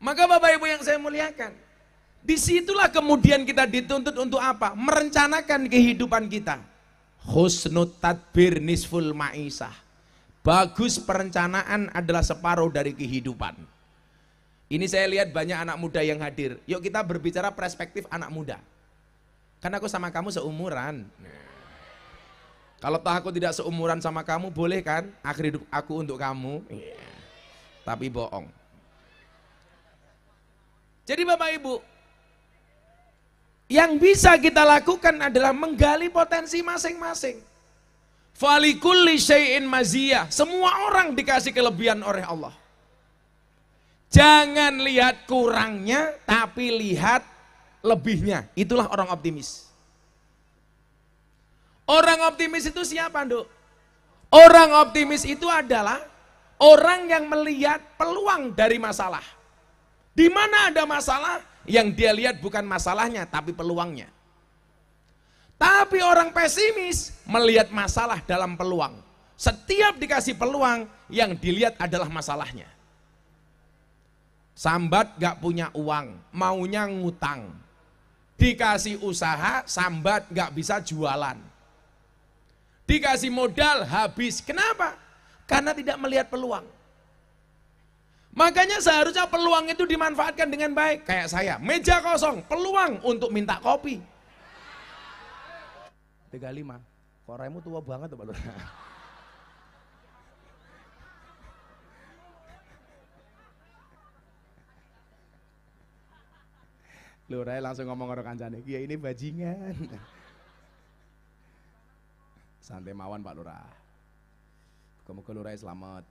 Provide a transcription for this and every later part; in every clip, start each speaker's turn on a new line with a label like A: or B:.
A: Maka Bapak Ibu yang saya muliakan, disitulah kemudian kita dituntut untuk apa? Merencanakan kehidupan kita. Husnut tadbir nisful ma'isah. Bagus perencanaan adalah separuh dari kehidupan. Ini saya lihat banyak anak muda yang hadir. Yuk kita berbicara perspektif anak muda. Karena aku sama kamu seumuran. Kalau toh aku tidak seumuran sama kamu, boleh kan akhir hidup aku untuk kamu? Tapi bohong. Jadi Bapak Ibu, yang bisa kita lakukan adalah menggali potensi masing-masing. Falikulli syai'in maziyah. Semua orang dikasih kelebihan oleh Allah. Jangan lihat kurangnya, tapi lihat lebihnya. Itulah orang optimis. Orang optimis itu siapa, Nduk? Orang optimis itu adalah orang yang melihat peluang dari masalah. Di mana ada masalah, yang dia lihat bukan masalahnya, tapi peluangnya. Tapi orang pesimis melihat masalah dalam peluang. Setiap dikasih peluang, yang dilihat adalah masalahnya. Sambat gak punya uang, maunya ngutang. Dikasih usaha, sambat gak bisa jualan. Dikasih modal, habis. Kenapa? Karena tidak melihat peluang. Makanya seharusnya peluang itu dimanfaatkan dengan baik. Kayak saya, meja kosong, peluang untuk minta kopi. 35, koremu tua banget tuh Pak Lurah. Lurah langsung ngomong orang kancane, "Iya ini bajingan." Santai mawon Pak Lurah. Muga-muga Lurah selamat.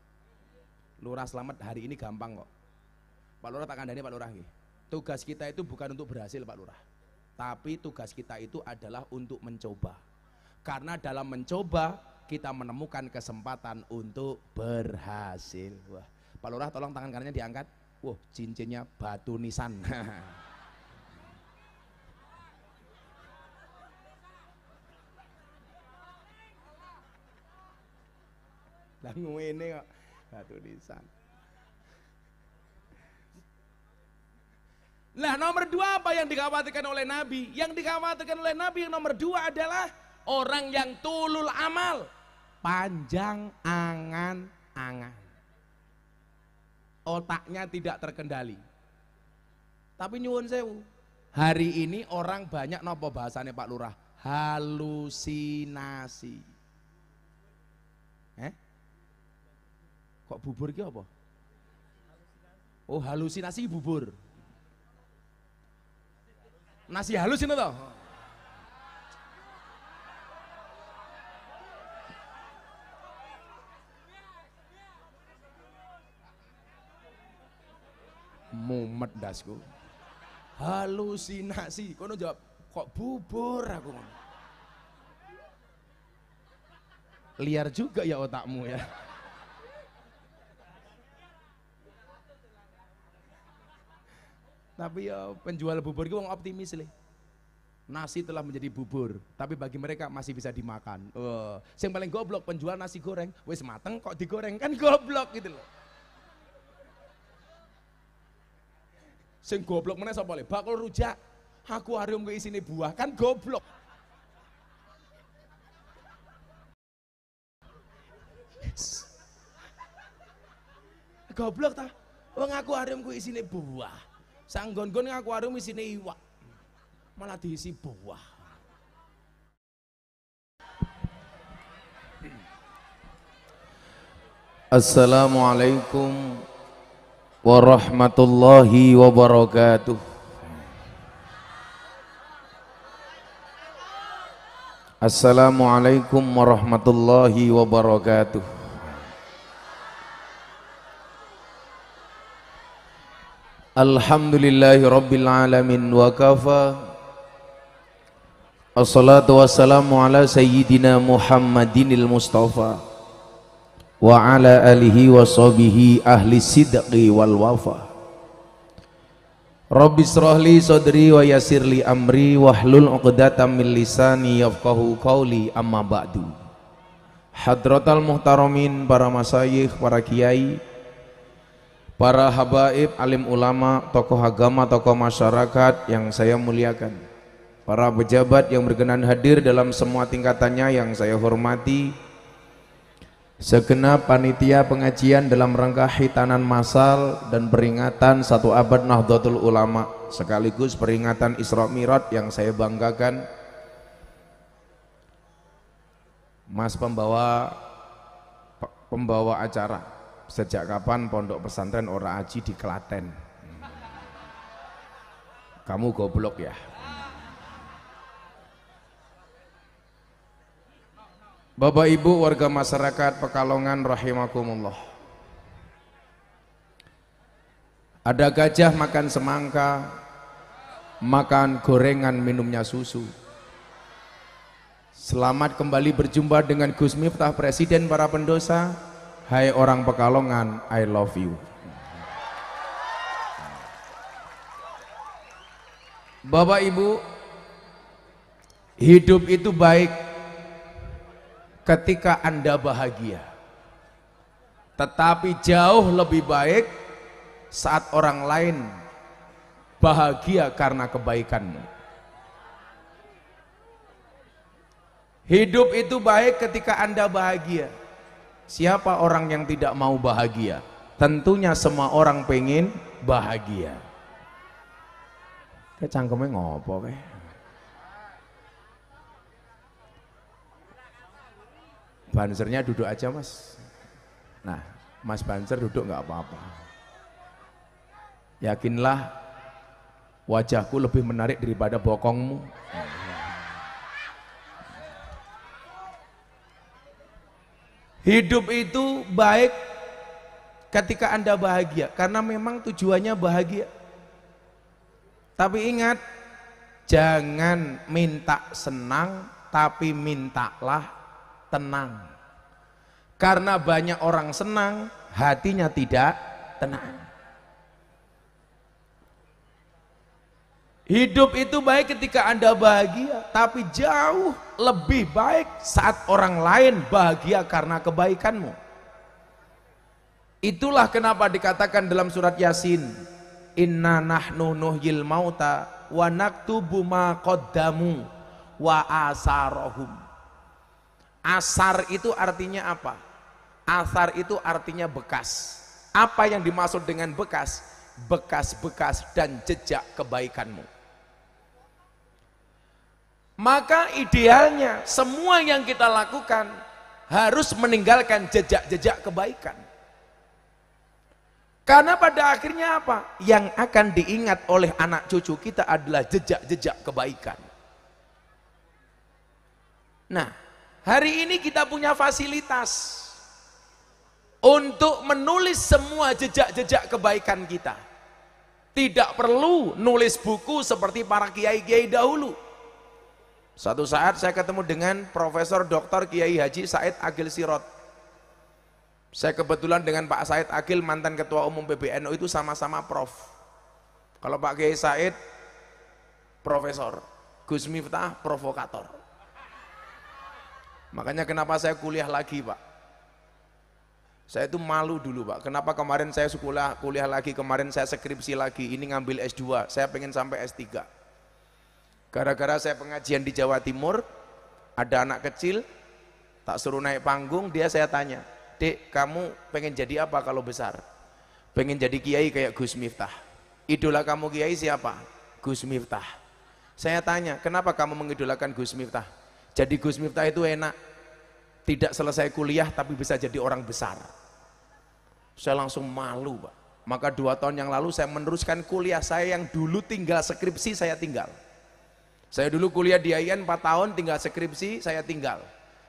A: Lurah selamat hari ini gampang kok. Pak Lurah tak kandani Pak Lurah nggih. Tugas kita itu bukan untuk berhasil Pak Lurah. Tapi tugas kita itu adalah untuk mencoba. Karena dalam mencoba kita menemukan kesempatan untuk berhasil. Wah, Pak Lurah tolong tangan kanannya diangkat. Wah, cincinnya batu nisan. Lah ngene kok batu nisan. Nah nomor 2 apa yang dikhawatirkan oleh Nabi? Yang dikhawatirkan oleh Nabi yang nomor 2 adalah orang yang tulul amal, panjang angan-angan, otaknya tidak terkendali. Tapi nyuwun sewu, hari ini orang banyak nopo bahasane Pak Lurah, halusinasi. Kok bubur ki apa? Oh halusinasi bubur. Nasi halus itu toh? Mumet dasku. Halusinasi. Kono jawab, kok bubur aku. Liar juga ya otakmu ya. Tapi ya penjual bubur itu orang optimis leh. Nasi telah menjadi bubur, tapi bagi mereka masih bisa dimakan. Yang paling goblok penjual nasi goreng, wis mateng kok digoreng, kan goblok gitu loh. Sing goblok meneh sapa le? Bakul rujak, akuarium ke isine buah, kan goblok. Goblok ta? Wong akuarium ku isine buah. Sanggon-gon akuarium isine iwak. Malah diisi buah. Assalamualaikum warahmatullahi wabarakatuh. Assalamualaikum warahmatullahi wabarakatuh. Alhamdulillahi rabbil alamin wa kafa. Assalatu wassalamu ala sayyidina Muhammadinil Mustafa wa ala alihi wa sahbihi ahli sidqi wal wafa. Rabbi shrahli sadri wa yassirli amri wahlul 'uqdatam min lisani yafqahu qawli, amma ba'du. Hadratal muhtaramin, para masyayikh, para kiai, para habaib, alim ulama, tokoh agama, tokoh masyarakat yang saya muliakan, para pejabat yang berkenan hadir dalam semua tingkatannya yang saya hormati, segenap panitia pengajian dalam rangka hitanan masal dan peringatan 1 abad Nahdlatul Ulama sekaligus peringatan Isra Mi'raj yang saya banggakan, Mas pembawa acara, sejak kapan pondok pesantren ora aji di Klaten? Kamu goblok ya? Bapak Ibu warga masyarakat Pekalongan rahimakumullah. Ada gajah makan semangka, makan gorengan, minumnya susu. Selamat kembali berjumpa dengan Gus Miftah, Presiden para pendosa. Hai orang Pekalongan, I love you. Bapak Ibu, hidup itu baik ketika Anda bahagia, tetapi jauh lebih baik saat orang lain bahagia karena kebaikanmu. Hidup itu baik ketika Anda bahagia. Siapa orang yang tidak mau bahagia? Tentunya semua orang pengen bahagia. Kayak cangkemnya ngopo kayak. Bansernya duduk aja Mas. Nah, Mas Banser duduk nggak apa-apa. Yakinlah wajahku lebih menarik daripada bokongmu. Hidup itu baik ketika Anda bahagia, karena memang tujuannya bahagia. Tapi ingat, jangan minta senang, tapi mintalah tenang. Karena banyak orang senang, hatinya tidak tenang. Hidup itu baik ketika Anda bahagia, tapi jauh lebih baik saat orang lain bahagia karena kebaikanmu. Itulah kenapa dikatakan dalam surat Yasin, inna nahnu nuhyil mauta wa naktubu ma qaddamu wa asarahum. Asar itu artinya apa? Asar itu artinya bekas. Apa yang dimaksud dengan bekas? Bekas-bekas dan jejak kebaikanmu. Maka idealnya semua yang kita lakukan harus meninggalkan jejak-jejak kebaikan. Karena pada akhirnya apa? Yang akan diingat oleh anak cucu kita adalah jejak-jejak kebaikan. Nah, hari ini kita punya fasilitas untuk menulis semua jejak-jejak kebaikan kita. Tidak perlu nulis buku seperti para kiai-kiai dahulu. Suatu saat saya ketemu dengan Profesor Dr. Kiai Haji Said Agil Sirot. Saya kebetulan dengan Pak Said Agil, mantan Ketua Umum PBNU, itu sama-sama prof. Kalau Pak Kiai Said profesor, Gus Miftah provokator. Makanya kenapa saya kuliah lagi Pak? Saya itu malu dulu Pak, kenapa kemarin saya kuliah lagi, kemarin saya skripsi lagi, ini ngambil S2, saya pengen sampai S3. Gara-gara saya pengajian di Jawa Timur, ada anak kecil, tak suruh naik panggung, dia saya tanya, Dek, kamu pengen jadi apa kalau besar? Pengen jadi kiai kayak Gus Miftah. Idola kamu kiai siapa? Gus Miftah. Saya tanya, kenapa kamu mengidolakan Gus Miftah? Jadi Gus Miftah itu enak, tidak selesai kuliah tapi bisa jadi orang besar. Saya langsung malu Pak. Maka 2 tahun yang lalu saya meneruskan kuliah saya yang dulu tinggal skripsi, saya tinggal. Saya dulu kuliah di IAIN 4 tahun, tinggal skripsi, saya tinggal.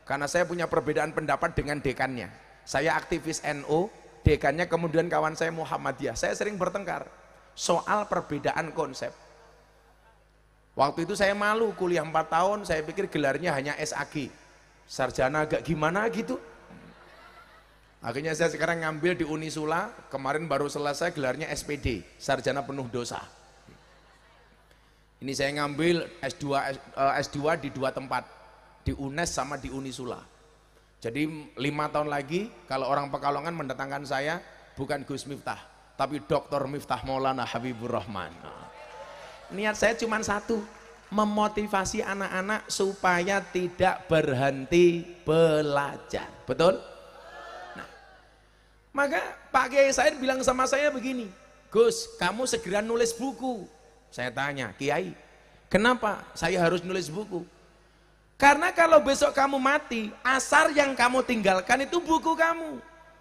A: Karena saya punya perbedaan pendapat dengan dekannya. Saya aktivis NU, dekannya kemudian kawan saya Muhammadiyah. Saya sering bertengkar soal perbedaan konsep. Waktu itu saya malu, kuliah 4 tahun, saya pikir gelarnya hanya SAG. Sarjana agak gimana gitu. Akhirnya saya sekarang ngambil di Unisula, kemarin baru selesai gelarnya SPD, Sarjana Penuh Dosa. Ini saya ngambil S2 di 2 tempat, di UNES sama di Unisula. Jadi 5 tahun lagi kalau orang Pekalongan mendatangkan saya bukan Gus Miftah, tapi Dr. Miftah Maulana Habibur Rahman. Niat saya cuma satu, memotivasi anak-anak supaya tidak berhenti belajar. Betul? Nah, maka Pak Kiai Said bilang sama saya begini, Gus, kamu segera nulis buku. Saya tanya, Kiai, kenapa saya harus nulis buku? Karena kalau besok kamu mati, asar yang kamu tinggalkan itu buku kamu.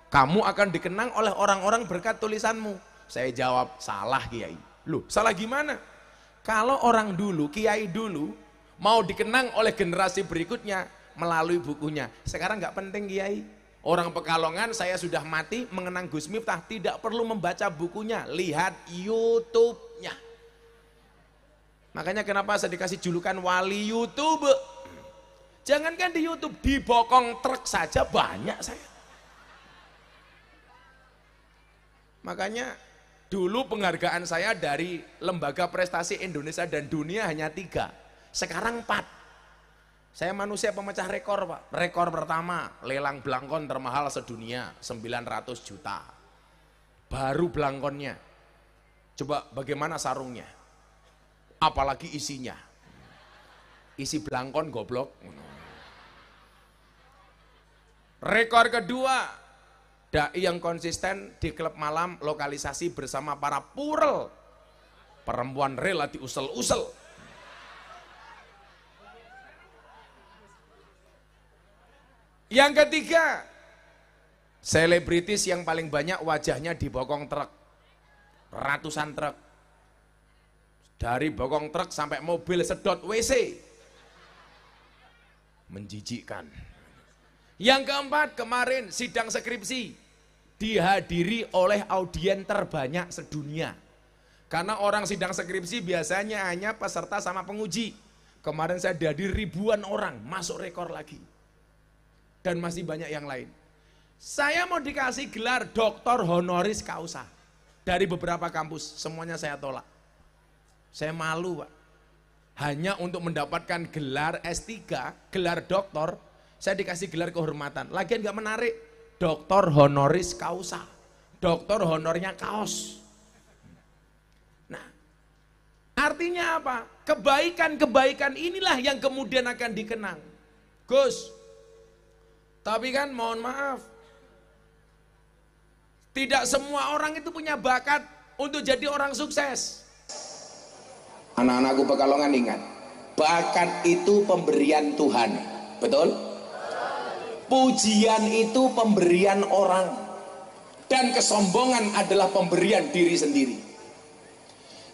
A: Kamu akan dikenang oleh orang-orang berkat tulisanmu. Saya jawab, salah Kiai. Loh, salah gimana? Kalau orang dulu, kiai dulu, mau dikenang oleh generasi berikutnya melalui bukunya. Sekarang nggak penting Kiai. Orang Pekalongan saya sudah mati mengenang Gus Miftah, tidak perlu membaca bukunya, lihat YouTube-nya. Makanya kenapa saya dikasih julukan wali YouTube. Jangankan di YouTube, di bokong truk saja banyak saya. Makanya dulu penghargaan saya dari Lembaga Prestasi Indonesia dan Dunia hanya 3, sekarang 4. Saya manusia pemecah rekor Pak. Rekor pertama, lelang blangkon termahal sedunia, 900 juta. Baru blangkonnya. Coba bagaimana sarungnya? Apalagi isinya. Isi blangkon goblok. Rekor kedua, dai yang konsisten di klub malam lokalisasi bersama para purel. Perempuan rela diusel-usel. Yang ketiga, selebritis yang paling banyak wajahnya di bokong truk. Ratusan truk. Dari bokong truk sampai mobil sedot WC. Menjijikkan. Yang keempat, kemarin sidang skripsi dihadiri oleh audien terbanyak sedunia. Karena orang sidang skripsi biasanya hanya peserta sama penguji. Kemarin saya dihadiri ribuan orang, masuk rekor lagi. Dan masih banyak yang lain. Saya mau dikasih gelar doktor honoris causa dari beberapa kampus, semuanya saya tolak. Saya malu Pak. Hanya untuk mendapatkan gelar S3, gelar doktor, saya dikasih gelar kehormatan. Lagian gak menarik, doktor honoris causa, doktor honornya kaos. Nah, artinya apa? Kebaikan-kebaikan inilah yang kemudian akan dikenang. Gus, tapi kan mohon maaf, tidak semua orang itu punya bakat untuk jadi orang sukses. Anak-anakku Pekalongan ingat, bakat itu pemberian Tuhan, betul? Pujian itu pemberian orang, dan kesombongan adalah pemberian diri sendiri.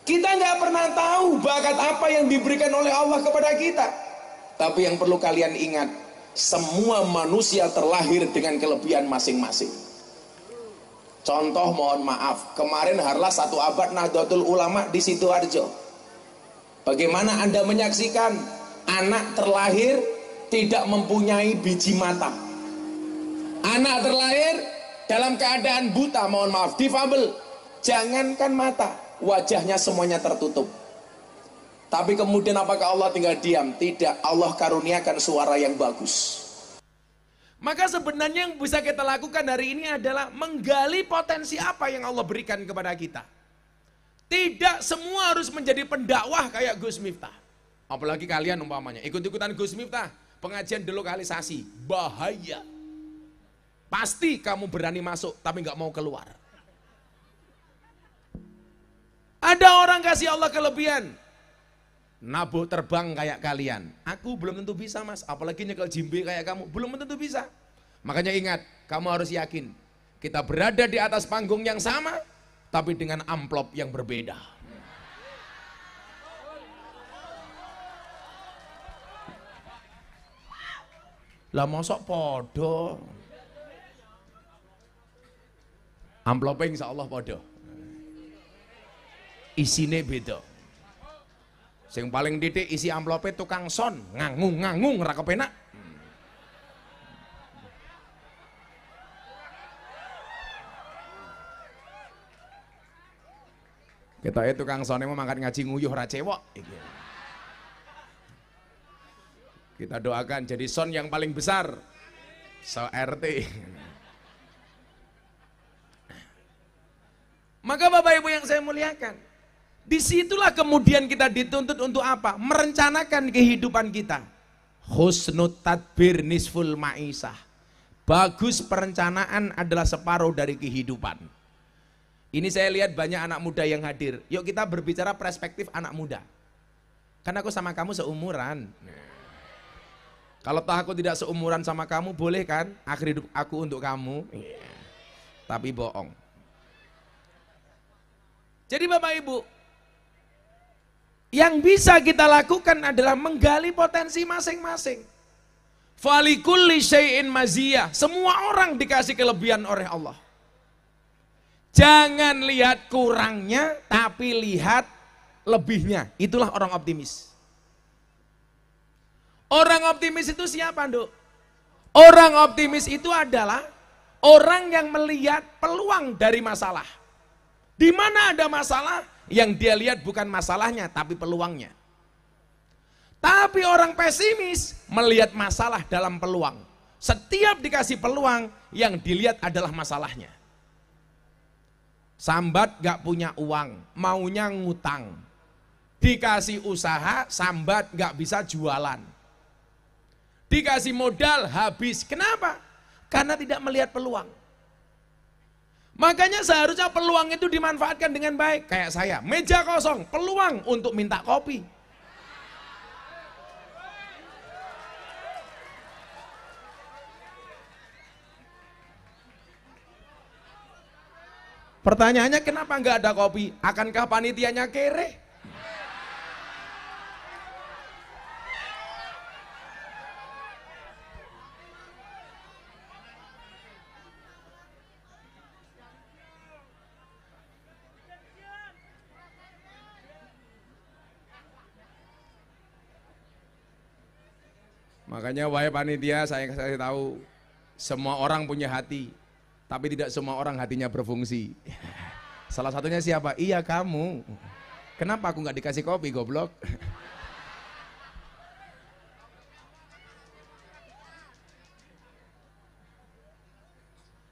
A: Kita nggak pernah tahu bakat apa yang diberikan oleh Allah kepada kita. Tapi yang perlu kalian ingat, semua manusia terlahir dengan kelebihan masing-masing. Contoh mohon maaf, kemarin harlah 1 abad Nahdlatul Ulama di Sidoarjo. Bagaimana Anda menyaksikan anak terlahir tidak mempunyai biji mata. Anak terlahir dalam keadaan buta, mohon maaf, difabel. Jangankan mata, wajahnya semuanya tertutup. Tapi kemudian apakah Allah tinggal diam? Tidak, Allah karuniakan suara yang bagus. Maka sebenarnya yang bisa kita lakukan hari ini adalah menggali potensi apa yang Allah berikan kepada kita. Tidak semua harus menjadi pendakwah kayak Gus Miftah. Apalagi kalian umpamanya ikut-ikutan Gus Miftah, pengajian delokalisasi, bahaya. Pasti kamu berani masuk tapi nggak mau keluar. Ada orang kasih Allah kelebihan, nabuh terbang kayak kalian. Aku belum tentu bisa Mas, apalagi nyekel jimbe kayak kamu, belum tentu bisa. Makanya ingat, kamu harus yakin, kita berada di atas panggung yang sama, tapi dengan amplop yang berbeda. Lah mosok podo. Amplopnya insya Allah podo. Isine beda. Yang paling didik isi amplopnya tukang son, ngangung-ngangung ra kepenak. Kita itu tukang son mau mangkat ngaji nguyuh ra cewek. Kita doakan jadi son yang paling besar, so RT. Maka Bapak Ibu yang saya muliakan, disitulah kemudian kita dituntut untuk apa? Merencanakan kehidupan kita. Husnut tadbir nisful ma'isah. Bagus perencanaan adalah separuh dari kehidupan. Ini saya lihat banyak anak muda yang hadir. Yuk kita berbicara perspektif anak muda. Karena aku sama kamu seumuran. Kalau toh aku tidak seumuran sama kamu, boleh kan akhir hidup aku untuk kamu? Tapi bohong. Jadi Bapak Ibu, yang bisa kita lakukan adalah menggali potensi masing-masing. Falikulli syai'in maziyah. Semua orang dikasih kelebihan oleh Allah. Jangan lihat kurangnya, tapi lihat lebihnya. Itulah orang optimis. Orang optimis itu siapa, Nduk? Orang optimis itu adalah orang yang melihat peluang dari masalah. Di mana ada masalah, yang dia lihat bukan masalahnya, tapi peluangnya. Tapi orang pesimis melihat masalah dalam peluang. Setiap dikasih peluang, yang dilihat adalah masalahnya. Sambat gak punya uang, maunya ngutang. Dikasih usaha, sambat gak bisa jualan. Dikasih modal, habis. Kenapa? Karena tidak melihat peluang. Makanya seharusnya peluang itu dimanfaatkan dengan baik. Kayak saya, meja kosong, peluang untuk minta kopi. Pertanyaannya kenapa nggak ada kopi? Akankah panitianya kere? Makanya wahai panitia, saya tahu semua orang punya hati, tapi tidak semua orang hatinya berfungsi. Salah satunya siapa? Iya kamu. Kenapa aku nggak dikasih kopi, goblok?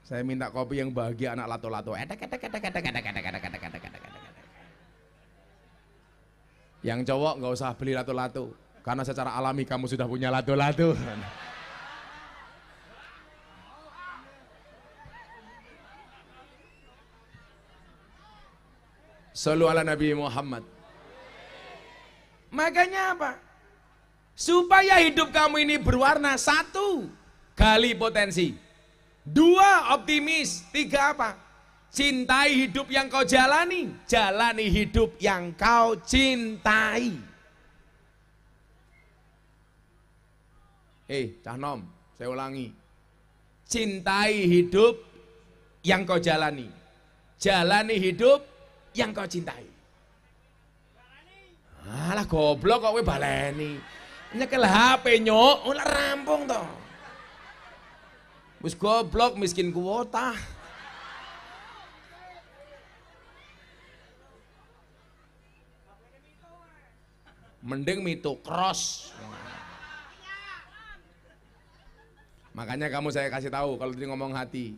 A: Saya minta kopi yang bahagia anak lato-lato. Yang cowok nggak usah beli lato-lato. Karena secara alami kamu sudah punya lato-lato. Sallu ala Nabi Muhammad. Makanya apa? Supaya hidup kamu ini berwarna, satu, gali potensi. Dua, optimis. Tiga apa? Cintai hidup yang kau jalani. Jalani hidup yang kau cintai. Cah Nom, saya ulangi. Cintai hidup yang kau jalani. Jalani hidup yang kau cintai. Alah goblok kok kowe baleni. Nyekel HP nyok, ora rampung toh. Wis goblok miskin kuota. Mending mito cross. Makanya kamu saya kasih tahu kalau tadi ngomong hati,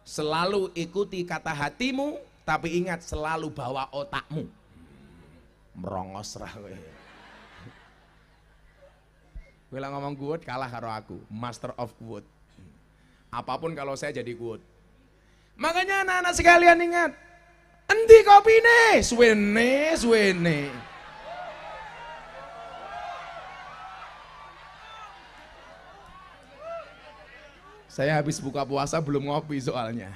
A: selalu ikuti kata hatimu, tapi ingat selalu bawa otakmu. Merongos lah kowe. Kowe lah ngomong quote kalah karo aku, master of quote. Apapun kalau saya jadi quote. Makanya anak-anak sekalian ingat, endi kopine? Suwene. Saya habis buka puasa belum ngopi soalnya.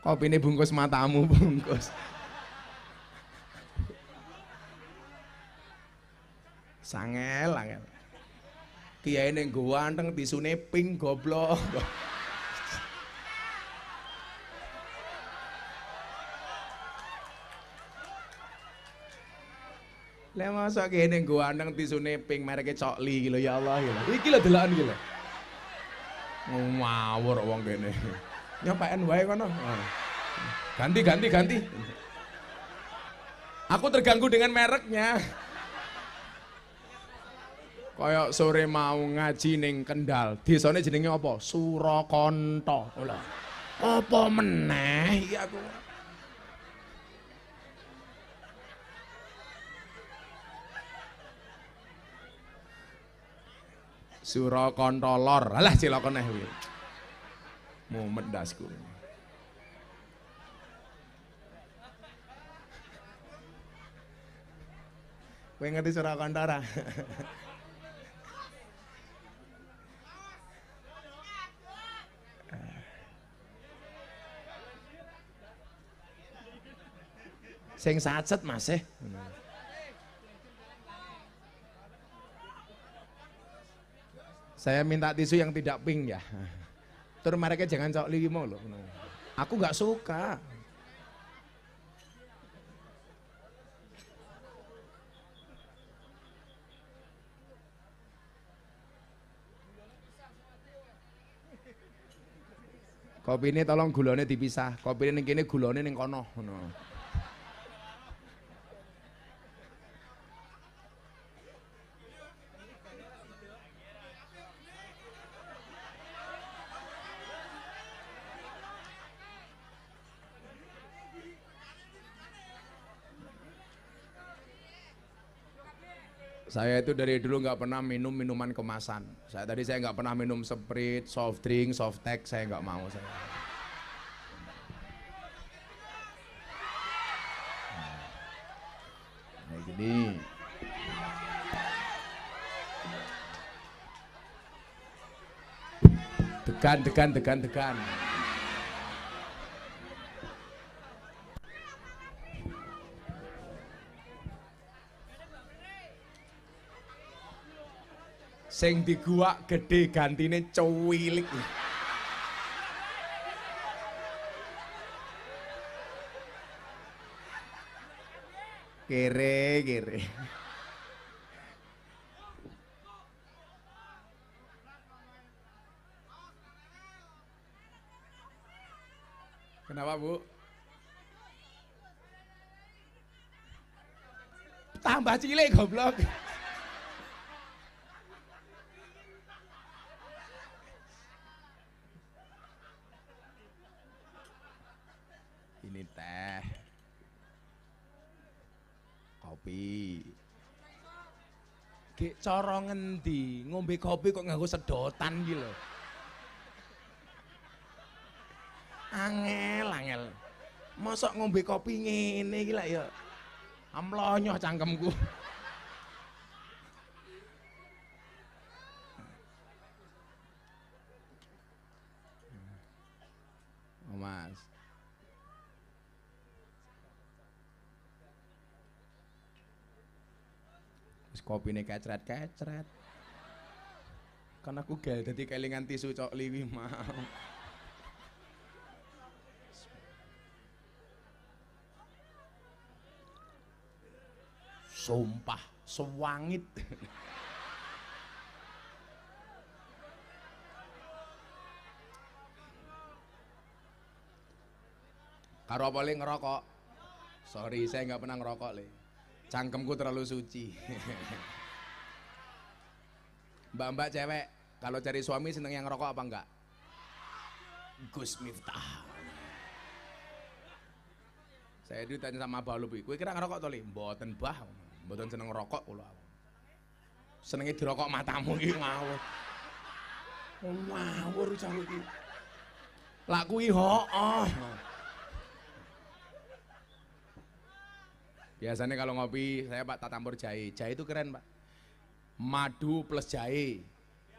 A: Kopi ini bungkus matamu, bungkus. Sangel. Kiai ning ganteng tisune pink goblok. Lah masa kiai ning ganteng tisune pink mereke Cokli iki lho ya Allah ya. Iki lho delokan iki lho. Ngawur wong kene. Nyopaen wae kono. Ganti. Aku terganggu dengan mereknya. Kayak sore mau ngaji ning Kendal. Desane jenenge apa? Surakonta. Lho. Apa meneh iki aku. Surakarta Lor. Alah cilaka neh kuwi. Mumet dasku. Kowe ngerti Surakarta ora? Sing sacet Mas eh. Saya minta tisu yang tidak pink ya. Terus mereka jangan cok limo loh. Aku nggak suka. Kopi ini tolong gulanya dipisah. Kopi ini kini gulanya ning kono. Saya itu dari dulu nggak pernah minum minuman kemasan. Saya nggak pernah minum Sprite, soft drink, soft tech, saya nggak mau saya. Nah, gini. Degan. Sing diguak gede gantine cuwilik. Kere. Kenapa, Bu? Tambah cilik goblok. Ini teh. Kopi. Gek cara ngendi ngombe kopi kok nganggo sedotan iki lho. Angel. Mosok ngombe kopi ngene iki lak ya. Amlonyoh cangkemku. Oh, Mas. Kopi ini kecret. Kan aku gel dadi kelingan tisu cok liwi mau. Sumpah, sewangit. Karo apa le ngerokok? Sorry, saya nggak pernah ngerokok le. Cangkemku terlalu suci. Mbak-mbak cewek, kalau cari suami seneng yang ngerokok apa enggak? Gus Miftah. Saya ditanya sama Abah Lupi, kowe kira ngerokok to, Li? Mboten, Bah. Mboten seneng ngerokok kula. Senenge dirokok matamu iki ngawur. Ngawur cah iki. Lah kuwi hooh. Biasanya kalau ngopi saya Pak tak campur jahe. Jahe itu keren Pak. Madu plus jahe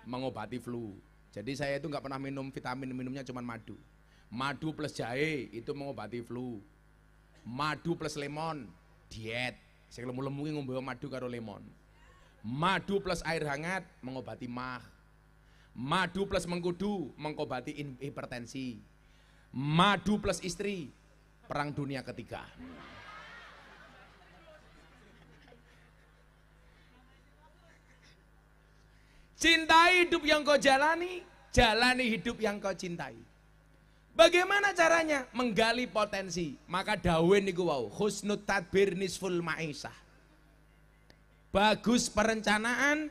A: mengobati flu. Jadi saya itu nggak pernah minum vitamin, minumnya cuma madu. Madu plus jahe itu mengobati flu. Madu plus lemon diet. Saya lemu-lemu ngombe madu karo lemon. Madu plus air hangat mengobati mah. Madu plus mengkudu mengobati hipertensi. Madu plus istri perang dunia ketiga. Cintai hidup yang kau jalani, jalani hidup yang kau cintai. Bagaimana caranya? Menggali potensi. Maka dawuh niku wau, husnut tadbir nisful ma'isah. Bagus perencanaan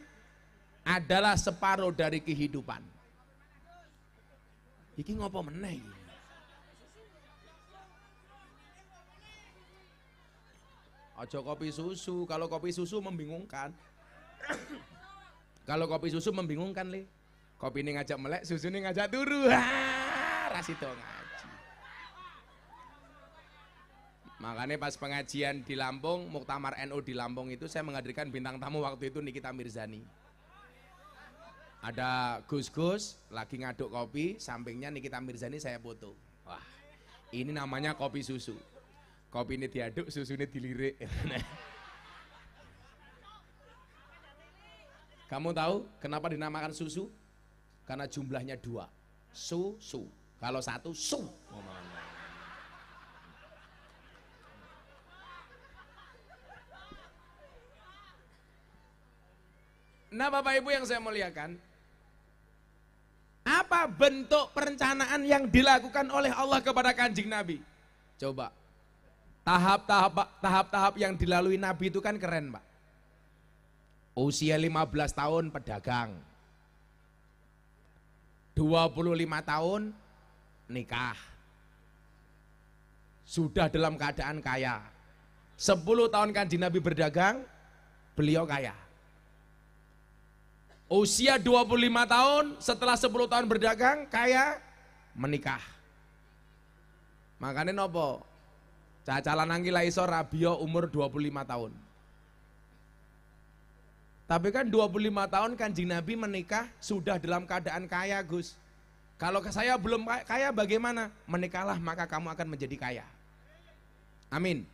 A: adalah separuh dari kehidupan. Iki ngopo meneh iki? Ojo kopi susu, kalau kopi susu membingungkan. Kalau kopi susu membingungkan, Le. Kopi ini ngajak melek, susu ini ngajak turu. Rasito ngaji. Makanya pas pengajian di Lampung, Muktamar NU di Lampung itu saya menghadirkan bintang tamu waktu itu Nikita Mirzani. Ada Gus-Gus lagi ngaduk kopi, sampingnya Nikita Mirzani saya foto. Wah, ini namanya kopi susu. Kopi ini diaduk, susu ini dilirik. Kamu tahu kenapa dinamakan susu? Karena jumlahnya 2. Susu. Kalau 1 su. Nah, Bapak Ibu yang saya muliakan, apa bentuk perencanaan yang dilakukan oleh Allah kepada Kanjeng Nabi? Coba. Tahap-tahap yang dilalui Nabi itu kan keren, Pak. Usia 15 tahun pedagang. 25 tahun nikah. Sudah dalam keadaan kaya. 10 tahun Kanjeng Nabi berdagang, beliau kaya. Usia 25 tahun, setelah 10 tahun berdagang, kaya, menikah. Makanya nopo? Cacalan nangki laiso rabio umur 25 tahun. Tapi kan 25 tahun Kanjeng Nabi menikah sudah dalam keadaan kaya, Gus. Kalau saya belum kaya bagaimana? Menikahlah maka kamu akan menjadi kaya. Amin.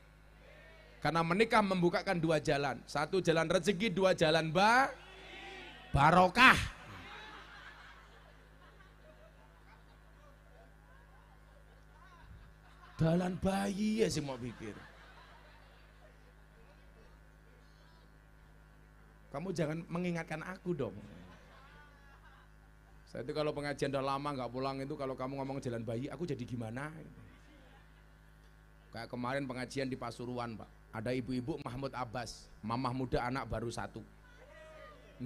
A: Karena menikah membukakan 2 jalan. 1 jalan rezeki, 2 jalan barokah. Dalan bayi ya sih mau pikir. Kamu jangan mengingatkan aku dong. Saya itu kalau pengajian udah lama nggak pulang itu kalau kamu ngomong jalan bayi, aku jadi gimana? Kayak kemarin pengajian di Pasuruan, Pak. Ada ibu-ibu Mahmud Abbas, mamah muda anak baru 1.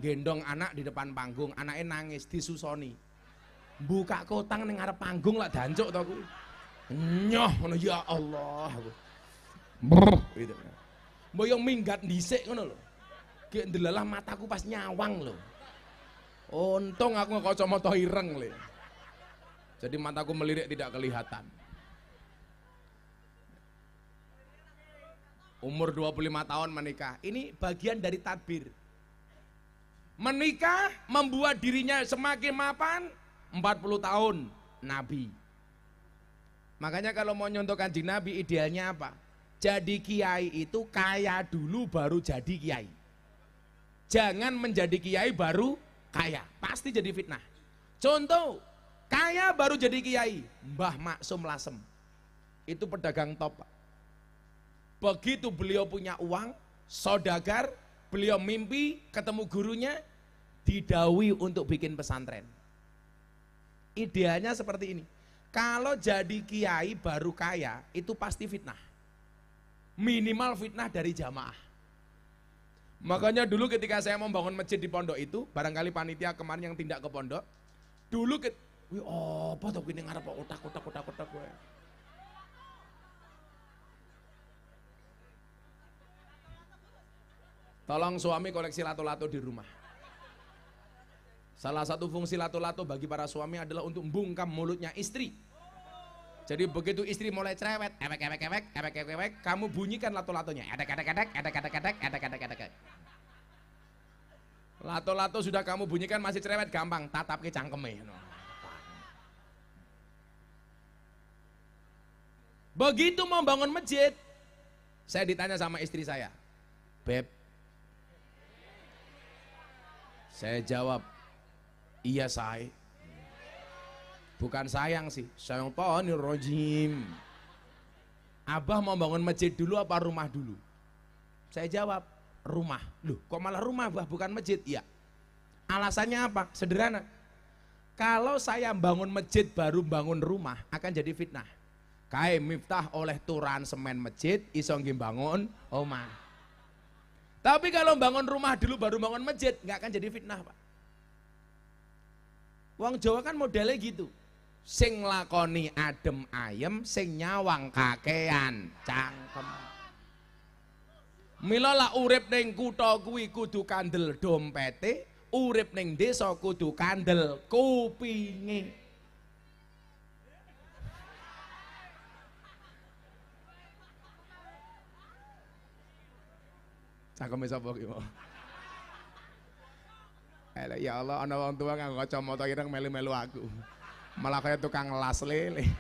A: Gendong anak di depan panggung, anaknya nangis disusoni. Buka kotang ning ngarep panggung lah dancuk to kuwi. Nyoh ngono ya Allah aku. Gitu. Mbok yo minggat dhisik ngono lho. Ki ndelalah mataku pas nyawang lho. Untung aku kacamata ireng lho. Jadi mataku melirik tidak kelihatan. Umur 25 tahun menikah. Ini bagian dari tadbir. Menikah membuat dirinya semakin mapan 40 tahun Nabi. Makanya kalau mau nyontoh Kanjeng Nabi idealnya apa? Jadi kiai itu kaya dulu baru jadi kiai. Jangan menjadi kiai baru kaya, pasti jadi fitnah. Contoh, kaya baru jadi kiai, Mbah Maksum Lasem. Itu pedagang top, Pak. Begitu beliau punya uang, saudagar, beliau mimpi ketemu gurunya, didawi untuk bikin pesantren. Idealnya seperti ini. Kalau jadi kiai baru kaya, itu pasti fitnah. Minimal fitnah dari jamaah. Makanya dulu ketika saya membangun masjid di pondok itu, barangkali panitia kemarin yang tindak ke pondok, dulu wih apa tuh gini ngarep otak. Tolong suami koleksi lato-lato di rumah. Salah satu fungsi lato-lato bagi para suami adalah untuk membungkam mulutnya istri. Jadi begitu istri mulai cerewet, ewek, kamu bunyikan lato-latonya. Edek. Lato-lato sudah kamu bunyikan masih cerewet, gampang, tatap ke cangkeme. Begitu mau bangun masjid, saya ditanya sama istri saya, Beb, saya jawab, iya say. Bukan sayang sih, Syaitonirrajim. Abah mau bangun masjid dulu apa rumah dulu? Saya jawab, rumah. Loh, kok malah rumah, Bah, bukan masjid? Iya. Alasannya apa? Sederhana. Kalau saya bangun masjid baru bangun rumah, akan jadi fitnah. Kae miftah oleh turan semen masjid, iso nggih bangun omah. Tapi kalau bangun rumah dulu baru bangun masjid, nggak akan jadi fitnah, Pak. Wong Jawa kan modelnya gitu. Sing lakoni adem ayem, sing nyawang kakean cangkem. Mila lah urip ning kutha kuwi kudu kandel dompete, urip ning desa kudu kandel kupinge. Cangkeme sapa ki mau? Ya Allah, ana wong tua nganggo kacamata ireng melu-melu aku. Malah kaya tukang las lele.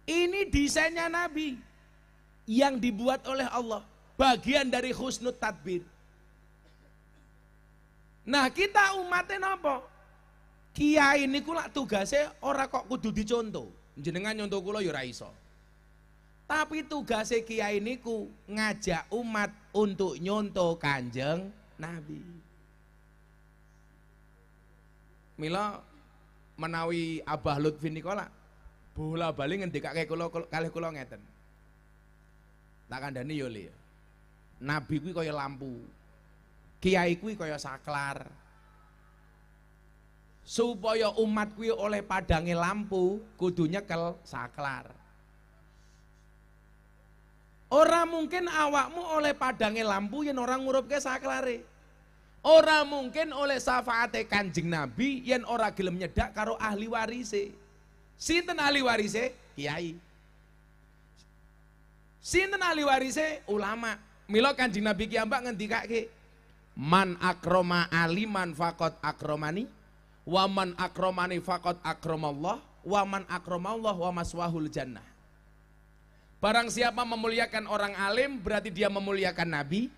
A: Ini desainnya Nabi yang dibuat oleh Allah, bagian dari husnul tadbir. Nah, kita umatnya napa? Kiai niku lak tugasnya ora kok kudu dicontoh. Jenengan nyontoh kula ya ora iso. Tapi tugasnya kiai niku ngajak umat untuk nyontoh Kanjeng Nabi. Mila menawi Abah Lutfi niku bola bali ngendikake kula kalih kula ngeten. Tak kandhani yo le. Nabi kuwi kaya lampu. Kiai kuwi kaya saklar. Supaya umat kuwi oleh padange lampu kudu nyekel saklar. Ora mungkin awakmu oleh padange lampu yen ora ngurupke saklare. Ora mungkin oleh syafaate Kanjeng Nabi yen ora gelem nyedak karo ahli warise. Sinten ahli warise? Kiai. Sinten ahli warise? Ulama. Mila Kanjeng Nabi ki ambak ngendikake, man akroma aliman faqat akramani, wa man akramani faqat akramallah, wa man akramallah wa maswahul jannah. Barang siapa memuliakan orang alim berarti dia memuliakan Nabi.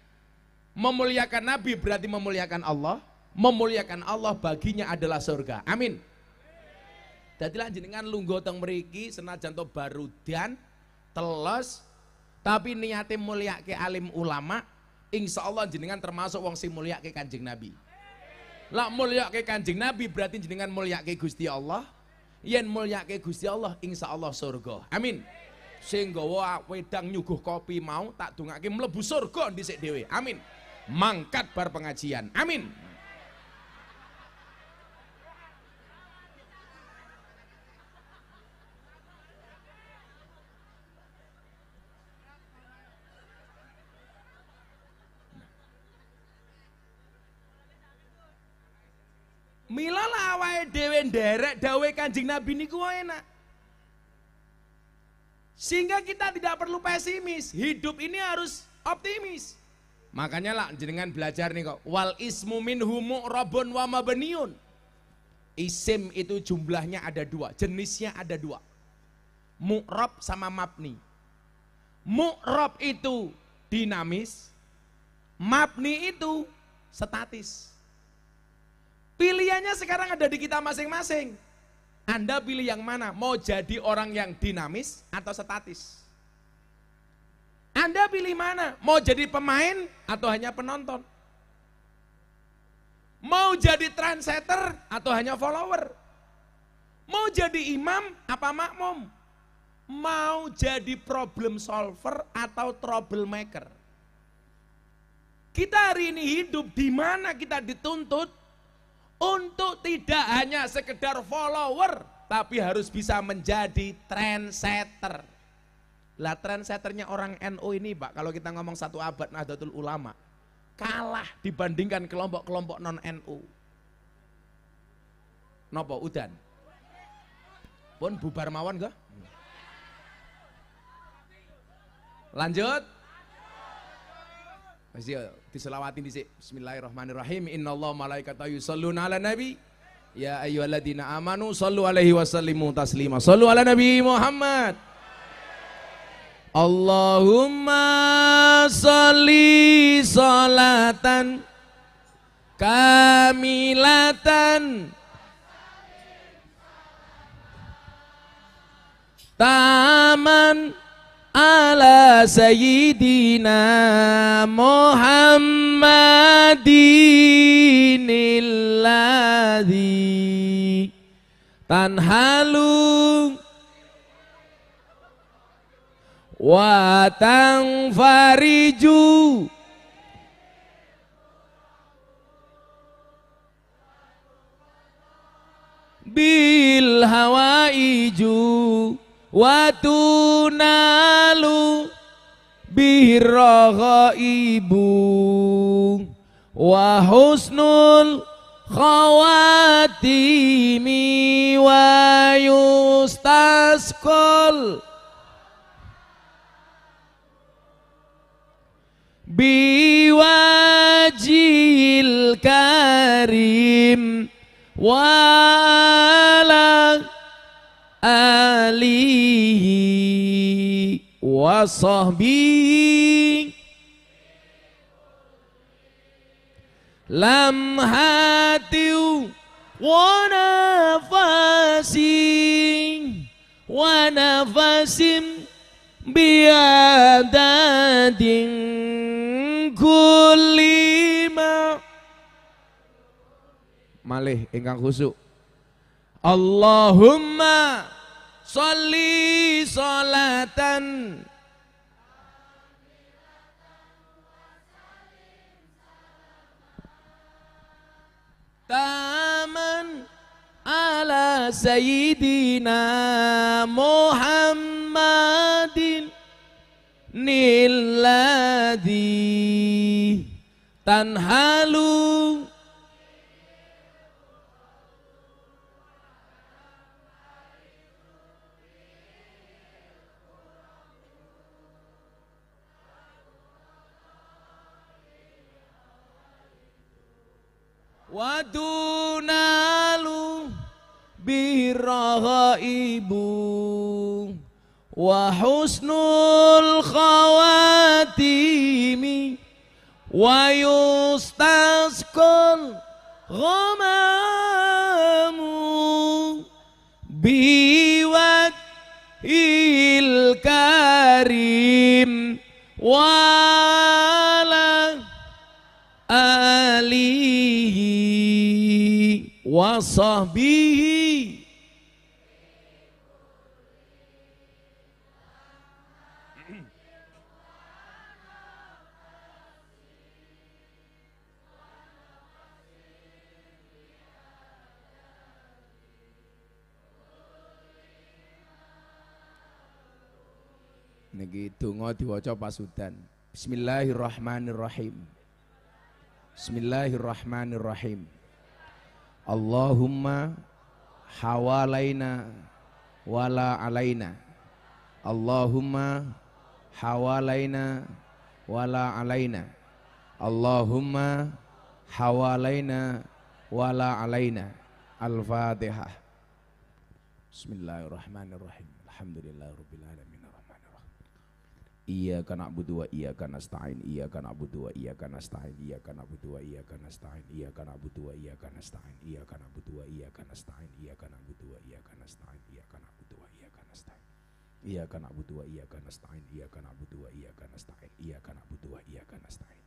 A: Memuliakan Nabi berarti memuliakan Allah. Memuliakan Allah baginya adalah surga. Amin. Dadilah jenengan lungguh teng mriki senajan to barudan teles tapi niate mulyake alim ulama, insyaallah jenengan termasuk wong sing mulyake Kanjeng Nabi. Lah mulyake Kanjeng Nabi berarti jenengan mulyake Gusti Allah. Yen mulyake Gusti Allah insyaallah surga. Amin. Sing nggawa wedang nyuguh kopi mau tak dongake mlebu surga dhisik dhewe. Amin. Mangkat bar pengajian. Amin. Mila lah awake dhewe nderek dawuhe Kanjeng Nabi niku enak. Sehingga kita tidak perlu pesimis, hidup ini harus optimis. Makanya lah jenengan belajar nih kok, wal ismu minhu mu'rabun wa mabniun. Isim itu jumlahnya ada dua, jenisnya ada dua. Mu'rab sama mabni. Mu'rab itu dinamis, mabni itu statis. Pilihannya sekarang ada di kita masing-masing. Anda pilih yang mana? Mau jadi orang yang dinamis atau statis? Anda pilih mana? Mau jadi pemain atau hanya penonton? Mau jadi trendsetter atau hanya follower? Mau jadi imam apa makmum? Mau jadi problem solver atau troublemaker? Kita hari ini hidup di mana kita dituntut untuk tidak hanya sekedar follower, tapi harus bisa menjadi trendsetter. Lah trendsetternya orang NU ini Pak, kalau kita ngomong satu abad Nahdlatul Ulama, kalah dibandingkan kelompok-kelompok non NU. Nopo udan? Pun bubar mawon gak? Lanjut. Masih diselawatin dhisik. Bismillahirrahmanirrahim. Innallaha malaikatahu yusholluna 'alan nabi. Ya ayyuhalladzina amanu shallu 'alaihi wa sallimu taslima. Shallu 'ala nabi Muhammad. Allahumma sholli sholatan kamilatan taman ala sayyidina Muhammadin alladzi tanhalu wa tanfariju bil hawaiju wa tunalu birraghaibu wa husnul khawatimi wa yustasqal biwajil karim wala alihi wa sahbihi lam hatiu wa nafasim biadadin kulima malih ingkang khusuk Allahumma sholli sholatan taman ala sayyidina Muhammadin nilladhi tanhalu wadunalu birraghaibu wa husnul khawatimi wa yustasqal ghamamu biwajhil karim wala alihi wa sahbihi niki donga diwaca pasudan. Bismillahirrahmanirrahim. Bismillahirrahmanirrahim. Allahumma hawalaina wala alaina. Allahumma hawalaina wala alaina. Allahumma hawalaina wala alaina. Al-Fatihah. Bismillahirrahmanirrahim. Alhamdulillahirabbil alamin. Iyyaka na'budu wa iyyaka nasta'in. Iyyaka na'budu wa iyyaka nasta'in. Iyyaka na'budu wa iyyaka nasta'in. Iyyaka na'budu wa iyyaka nasta'in. Iyyaka na'budu wa iyyaka nasta'in. Iyyaka na'budu wa iyyaka nasta'in. Iyyaka na'budu wa iyyaka nasta'in. Iyyaka na'budu wa iyyaka nasta'in. Iyyaka na'budu wa iyyaka nasta'in. Iyyaka na'budu wa iyyaka nasta'in.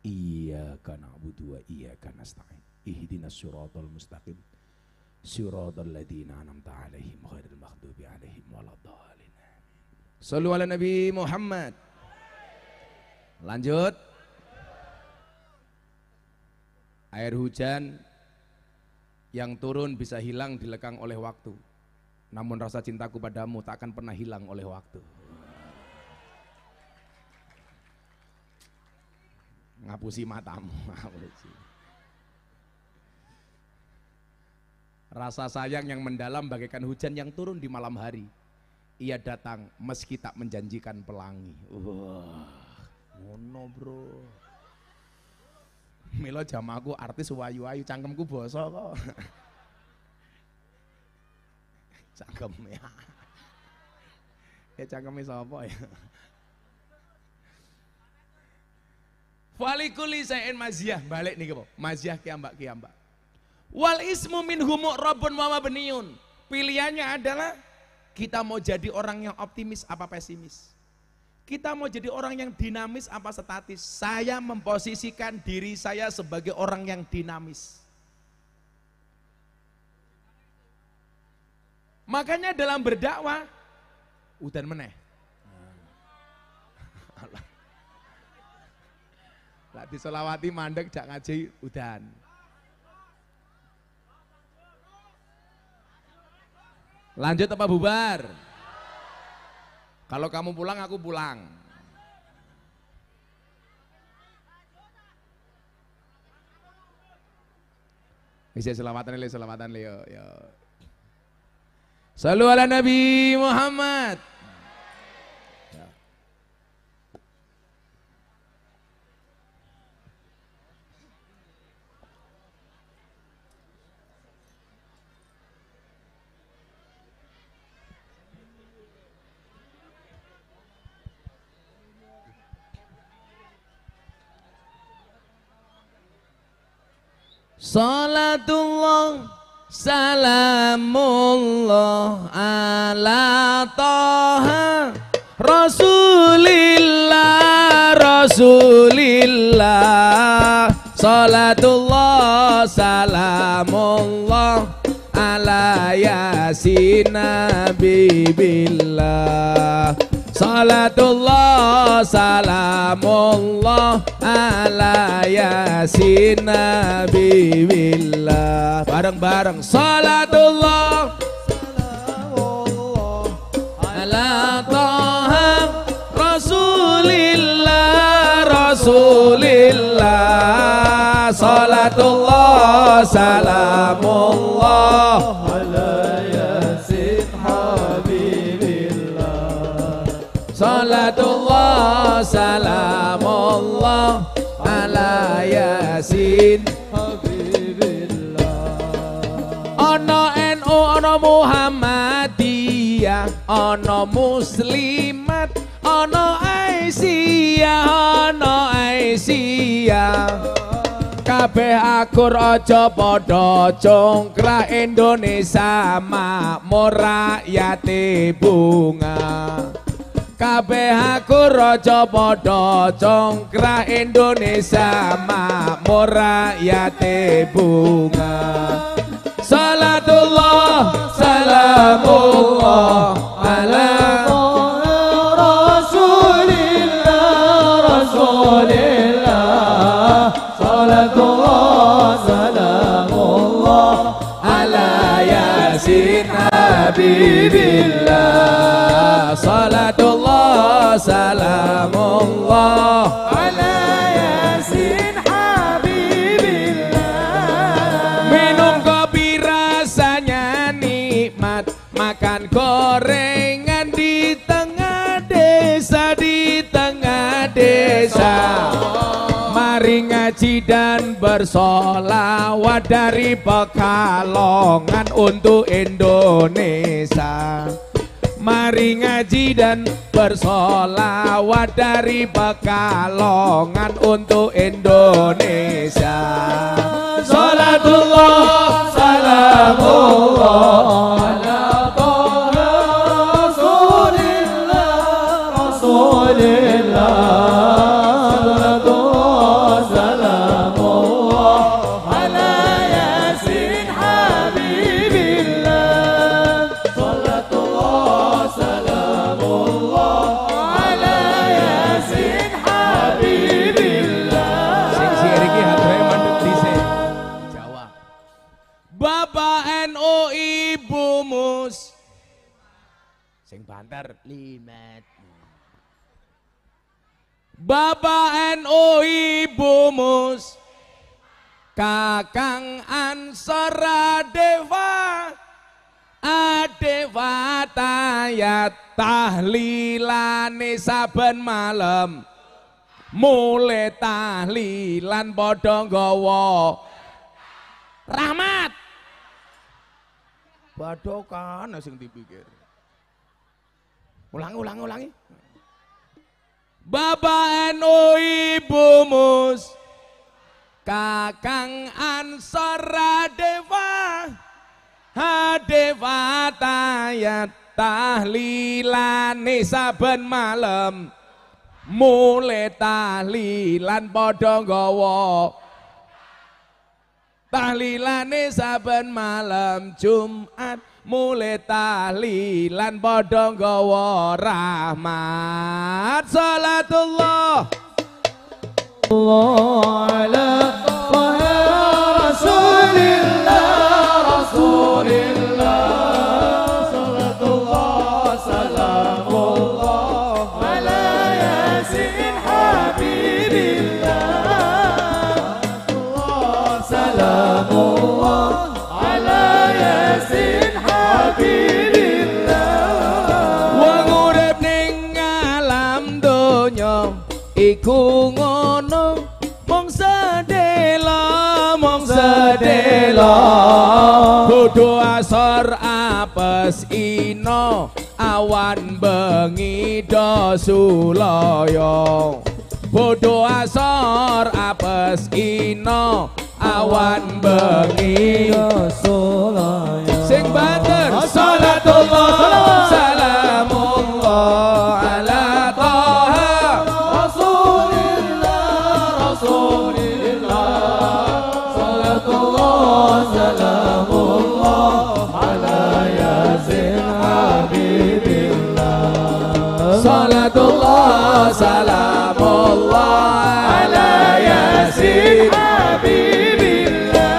A: Iyyaka na'budu wa iyyaka nasta'in. Ihdinas siratal mustaqim. Siratal ladzina an'amta 'alaihim ghairil maghdubi 'alaihim waladdallin. Shallu ala Nabi Muhammad. Lanjut. Air hujan yang turun bisa hilang dilekang oleh waktu. Namun rasa cintaku padamu tak akan pernah hilang oleh waktu. Ngapusi matamu. Rasa sayang yang mendalam bagaikan hujan yang turun di malam hari. Ia datang meski tak menjanjikan pelangi. Ngono bro. Milo jamaku artis wayu-wayu, cangkemku bosok kok. Cangkemnya. Ya cangkemnya sapa ya? Falikuli sayin maziyah, balik nih kok. Maziyah kiambak. Wal ismu minhu mu'rabun wa mabniun. Pilihannya adalah kita mau jadi orang yang optimis apa pesimis? Kita mau jadi orang yang dinamis apa statis? Saya memposisikan diri saya sebagai orang yang dinamis. Makanya dalam berdakwah, udan meneh. Lah diselawati mandek jak ngaji udan. Lanjut apa bubar? Kalau kamu pulang, aku pulang. Bisa selamatan Leo. Salu ala Nabi Muhammad. Salatullah salamullah ala Taha Rasulillah Salatullah salamullah ala Yasin Nabibillah Salatullah salamullah ala Yasin Nabibillah. Bareng-bareng salatullah salamullah ala Taha Rasulillah Salatullah salamullah ala Yasin Salatullah salamullah ala Yasin Habibillah. Ana NU ana Muhammadiyah ana Muslimat ana Aisyah kabeh akur aja padha congkrah Indonesia makmur rakyate bunga kabeh akur aja padha congkrah Indonesia makmur rakyate bunga Salatullah salamullah ala Rasulillah Salatullah salamullah ala Yasin Habibillah Salatullah salamullah ala Yasin Habibillah. Minum kopi rasanya nikmat makan gorengan di tengah desa mari ngaji dan bersolawat dari Pekalongan untuk Indonesia mari ngaji dan bersolawat dari Pekalongan untuk Indonesia Salatullah salamullah ala Taha Rasulillah banter limet Bapak NU Ibu Mus Kakang Ansor Adewa tayat tahlilane saben malam mulai tahlilan padha nggawa rahmat badokan sing dipikir ulangi Bapak NU Ibu Mus Kakang Ansor Adewa tayat tahlilane saben malam mulai tahlilan padha nggawa tahlilane saben malam Jumat mulai tahlilan padha nggawa rahmat salatullah ala Rasulillah asor apes ino awan bengi do sulaya. Bodo asor apes ino awan bengi do sulaya. Sing banter salatullah salamullah ala Taha Rasulillah salatullah salamullah ala yasin habibillah. Salatullah salamullah ala yasin habibillah.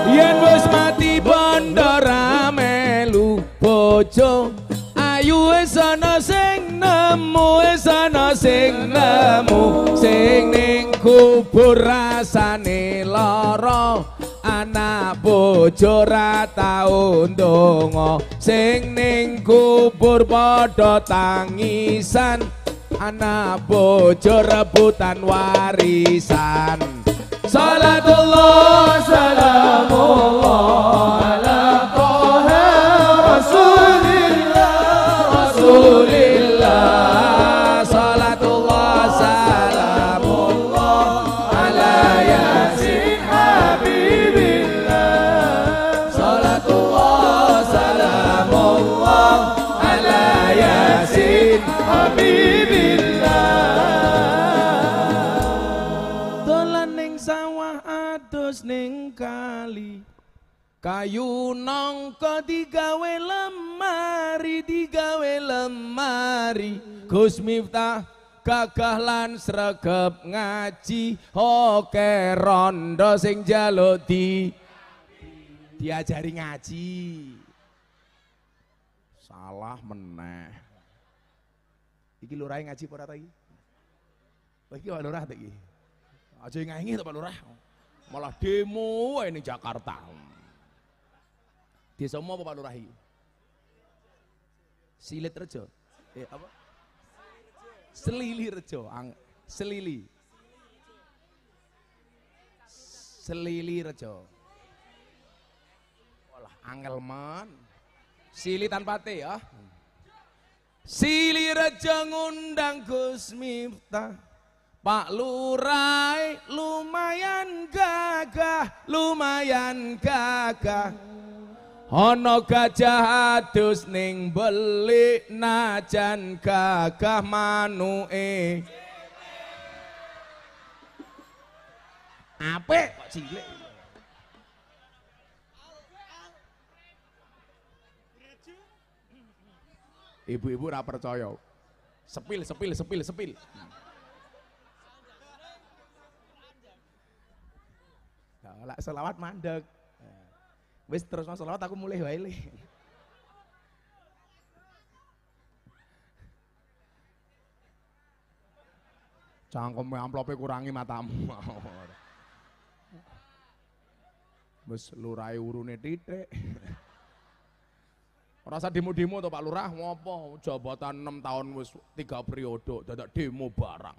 A: Yen wis mati bondo ra melu bojo ayu wis ana sing nemu, wis ana sing nemu. Sing ning kubur rasane lara, anak bojo ra tau ndonga. Sing ning kubur padha tangisan, anak bojo rebutan warisan. Salatullah salamullah ala Taha Rasulillah Rasulillah. Salatullah salamullah ala yasin habibillah. Salatullah salamullah ala yasin habibillah. Dolan ning sawah adus ning kali, kayu nangka digawe lemari, digawe lemari. Gus Miftah gagah lan sregep ngaji, oke rondo sing njaluk diajari ngaji. Salah meneh. Iki lurah ngaji apa ora ta iki? Iki Pak Lurah ta iki? Aja ngangi to Pak Lurah. Malah demo wae ning Jakarta. Desa apa Pak Lurah iki? Silit Rejo. Apa? Selili Rejo, Selili. Selili Rejo. Walah angel men. Sili tanpa T ya. Sili Rejo ngundang Gus Miftah. Pak Lurah lumayan gagah, lumayan gagah. Ono gajah adus ning belik najan gagah manuke. Apik kok cilik. Ibu-ibu ora percaya. Sepil. Lah selawat mandek. Wis terus mas selawat aku mulai wae le. Cangkem amplope kurangi matamu. Wis lurai urune titik. Ora usah demo-demo to Pak Lurah, ngopo jabatan 6 tahun wis 3 periode dadak demo barang.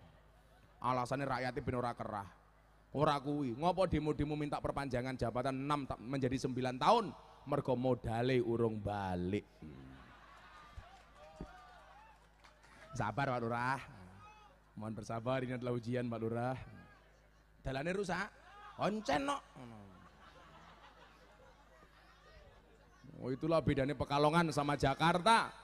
A: Alasane rakyate ben ora kerah. Ora kuwi, ngopo demo-demo minta perpanjangan jabatan 6 menjadi 9 tahun mergo modale urung balik. Sabar Pak Lurah. Mohon bersabar, ini adalah ujian Pak Lurah. Dalane rusak, oncen kok. Oh itulah bedanya Pekalongan sama Jakarta.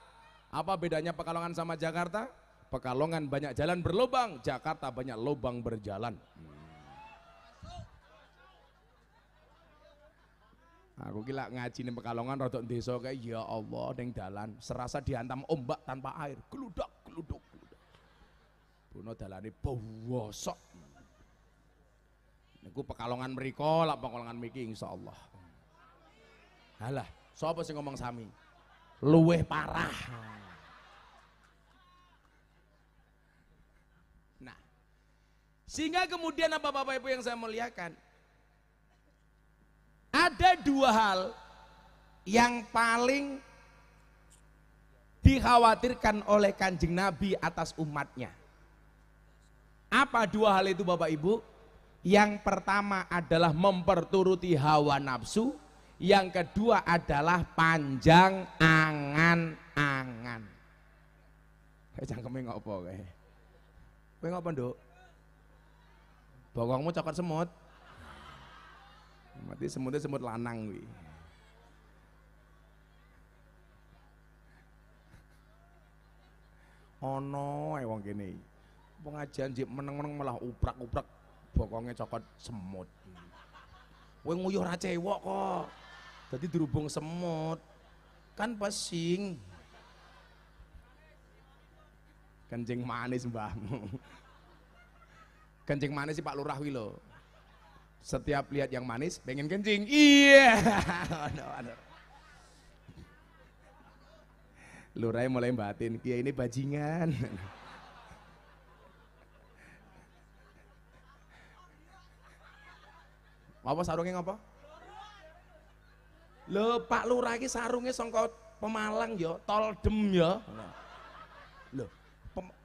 A: Apa bedanya Pekalongan sama Jakarta? Pekalongan banyak jalan berlubang, Jakarta banyak lubang berjalan. Aku gila ngaji ning Pekalongan rodok desa kayak ya Allah ning dalan serasa dihantam ombak tanpa air, gludak. Bono dalane bosok. Niku Pekalongan mriko, lak Pekalongan mriki insyaallah. Halah, sapa sing ngomong sami? Luweh parah. Nah, sehingga kemudian apa Bapak Ibu yang saya muliakan? Ada 2 hal yang paling dikhawatirkan oleh Kanjeng Nabi atas umatnya. Apa 2 hal itu Bapak Ibu? Yang pertama adalah memperturuti hawa nafsu, Yang kedua adalah panjang angan-angan. Cangkeme ngopo kae? Kowe ngopo, Nduk? Bokongmu cokot semut. Mati semutnya semut lanang kuwi. Ono ae wong kene. Pengajian jek meneng-meneng malah uprak-uprak bokongnya cokot semut. Kowe nguyuh ra cewek kok. Dadi dirubung semut. Kan pesing. Kencing manis mbahmu. Kencing manis si Pak Lurah wi lho. Setiap lihat yang manis pengen kencing. Iya. Lurahnya mulai batin. Kiai ini bajingan. Apa sarungnya ngapa? Lho Pak Lurah iki sarungnya sangka Pemalang ya, Toldem ya. Lho,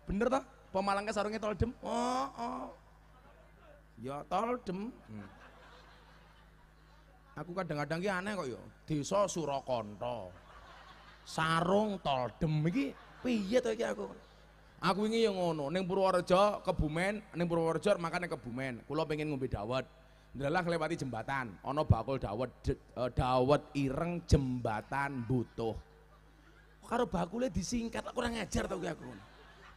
A: bener toh? Pemalang ke sarungnya Toldem? Oh. Ya Toldem. Aku kadang-kadang ki aneh kok ya. Desa Surakarta. Sarung Toldem iki piye to iki aku? Aku wingi ya ngono, ning Purworejo Kebumen, ning Purworejo makane Kebumen. Kula pengen ngombe dawet. Ndalah nglewati jembatan, ana bakul dawet ireng jembatan butuh. Karo bakule disingkat kurang ajar to aku.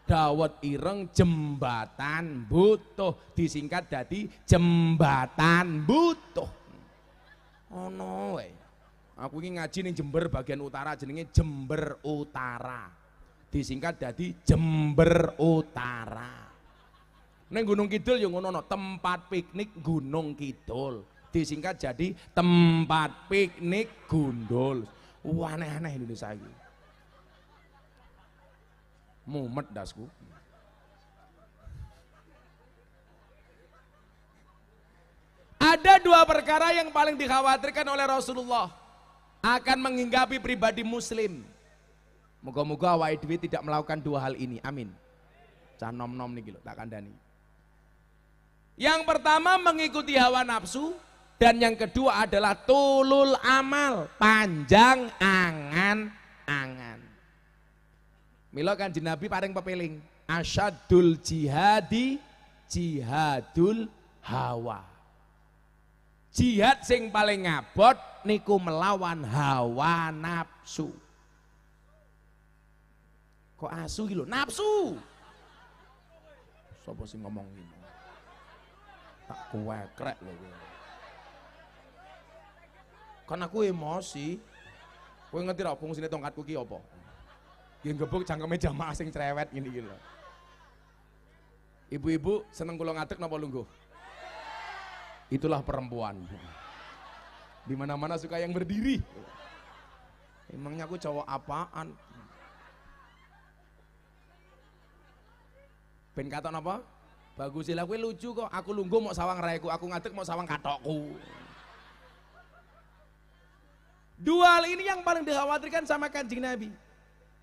A: Dawet ireng jembatan butuh disingkat dadi jembatan butuh. Ono wae. Aku iki ngaji ning Jember bagian utara jenenge Jember Utara. Disingkat dadi Jember Utara. Neng Gunung Kidul yang ngono tempat piknik Gunung Kidul disingkat jadi tempat piknik Gundul. Wah aneh-aneh Indonesia ini. Mumet dasku. Ada dua perkara yang paling dikhawatirkan oleh Rasulullah akan menghinggapi pribadi muslim. Moga-moga awake dhewe tidak melakukan dua hal ini. Amin. Cah nom-nom niki lho tak kandhani. Yang pertama mengikuti hawa nafsu dan yang kedua adalah tulul amal, panjang angan-angan. Mila Kanjeng Nabi paring pepeling, asyadul jihadi jihadul hawa. Jihad sing paling ngabot niku melawan hawa nafsu. Kok asu iki lho, nafsu. Sopo sing ngomong ngene? Tak kuwekrek lho kowe. Kan aku emosi. Kowe ngerti ra fungsine tongkatku ki apa? Ki gebuk cangkeme jamaah sing cerewet ngene iki lho. Ibu-ibu seneng kula ngadeg napa lungguh? Itulah perempuan. Di mana-mana suka yang berdiri. Emangnya aku cowok apaan? Ben katon apa? Bagus lah, kowe lucu kok. Aku lungguh mau sawang raiku, aku ngadeg mau sawang katokku. Dua hal ini yang paling dikhawatirkan sama Kanjeng Nabi.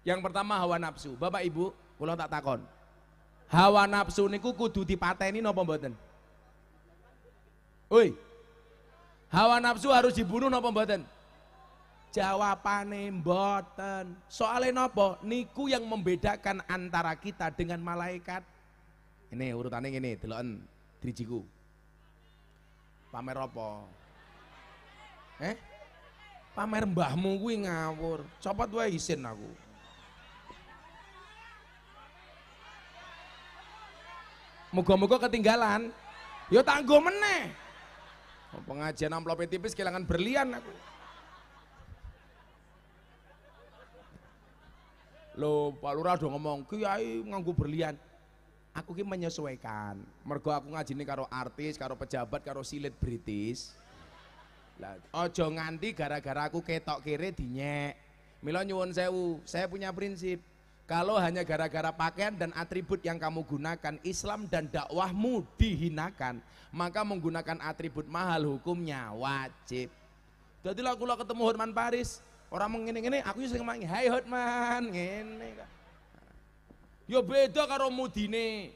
A: Yang pertama hawa nafsu. Bapak Ibu, kula tak takon. Hawa nafsu niku kudu dipateni napa mboten? Oi. Hawa nafsu harus dibunuh napa mboten? Jawabane mboten. Soalnya napa? Niku yang membedakan antara kita dengan malaikat. Ini urutannya ini, deloken drijiku. Pamer apa? Pamer mbahmu kuwi ngawur. Copot wae isin aku. Muga-muga ketinggalan. Ya tanggo meneh. Pengajian amplop tipis kehilangan berlian aku. Loh, Pak Lurah do ngomong, "Kiai nganggo berlian." Aku ki menyesuaikan. Mergo aku ngajine karo artis, karo pejabat, karo silit British. Lah, ojo nganti gara-gara aku ketok kere dinyek. Mila nyuwun sewu, saya punya prinsip. Kalau hanya gara-gara pakaian dan atribut yang kamu gunakan, Islam dan dakwahmu dihinakan, maka menggunakan atribut mahal hukumnya wajib. Jadi lah kula ketemu Hotman Paris, orang mengene-ngene, aku sing ngomong, "Hai Hotman," ngene kan. Ya beda karo mudine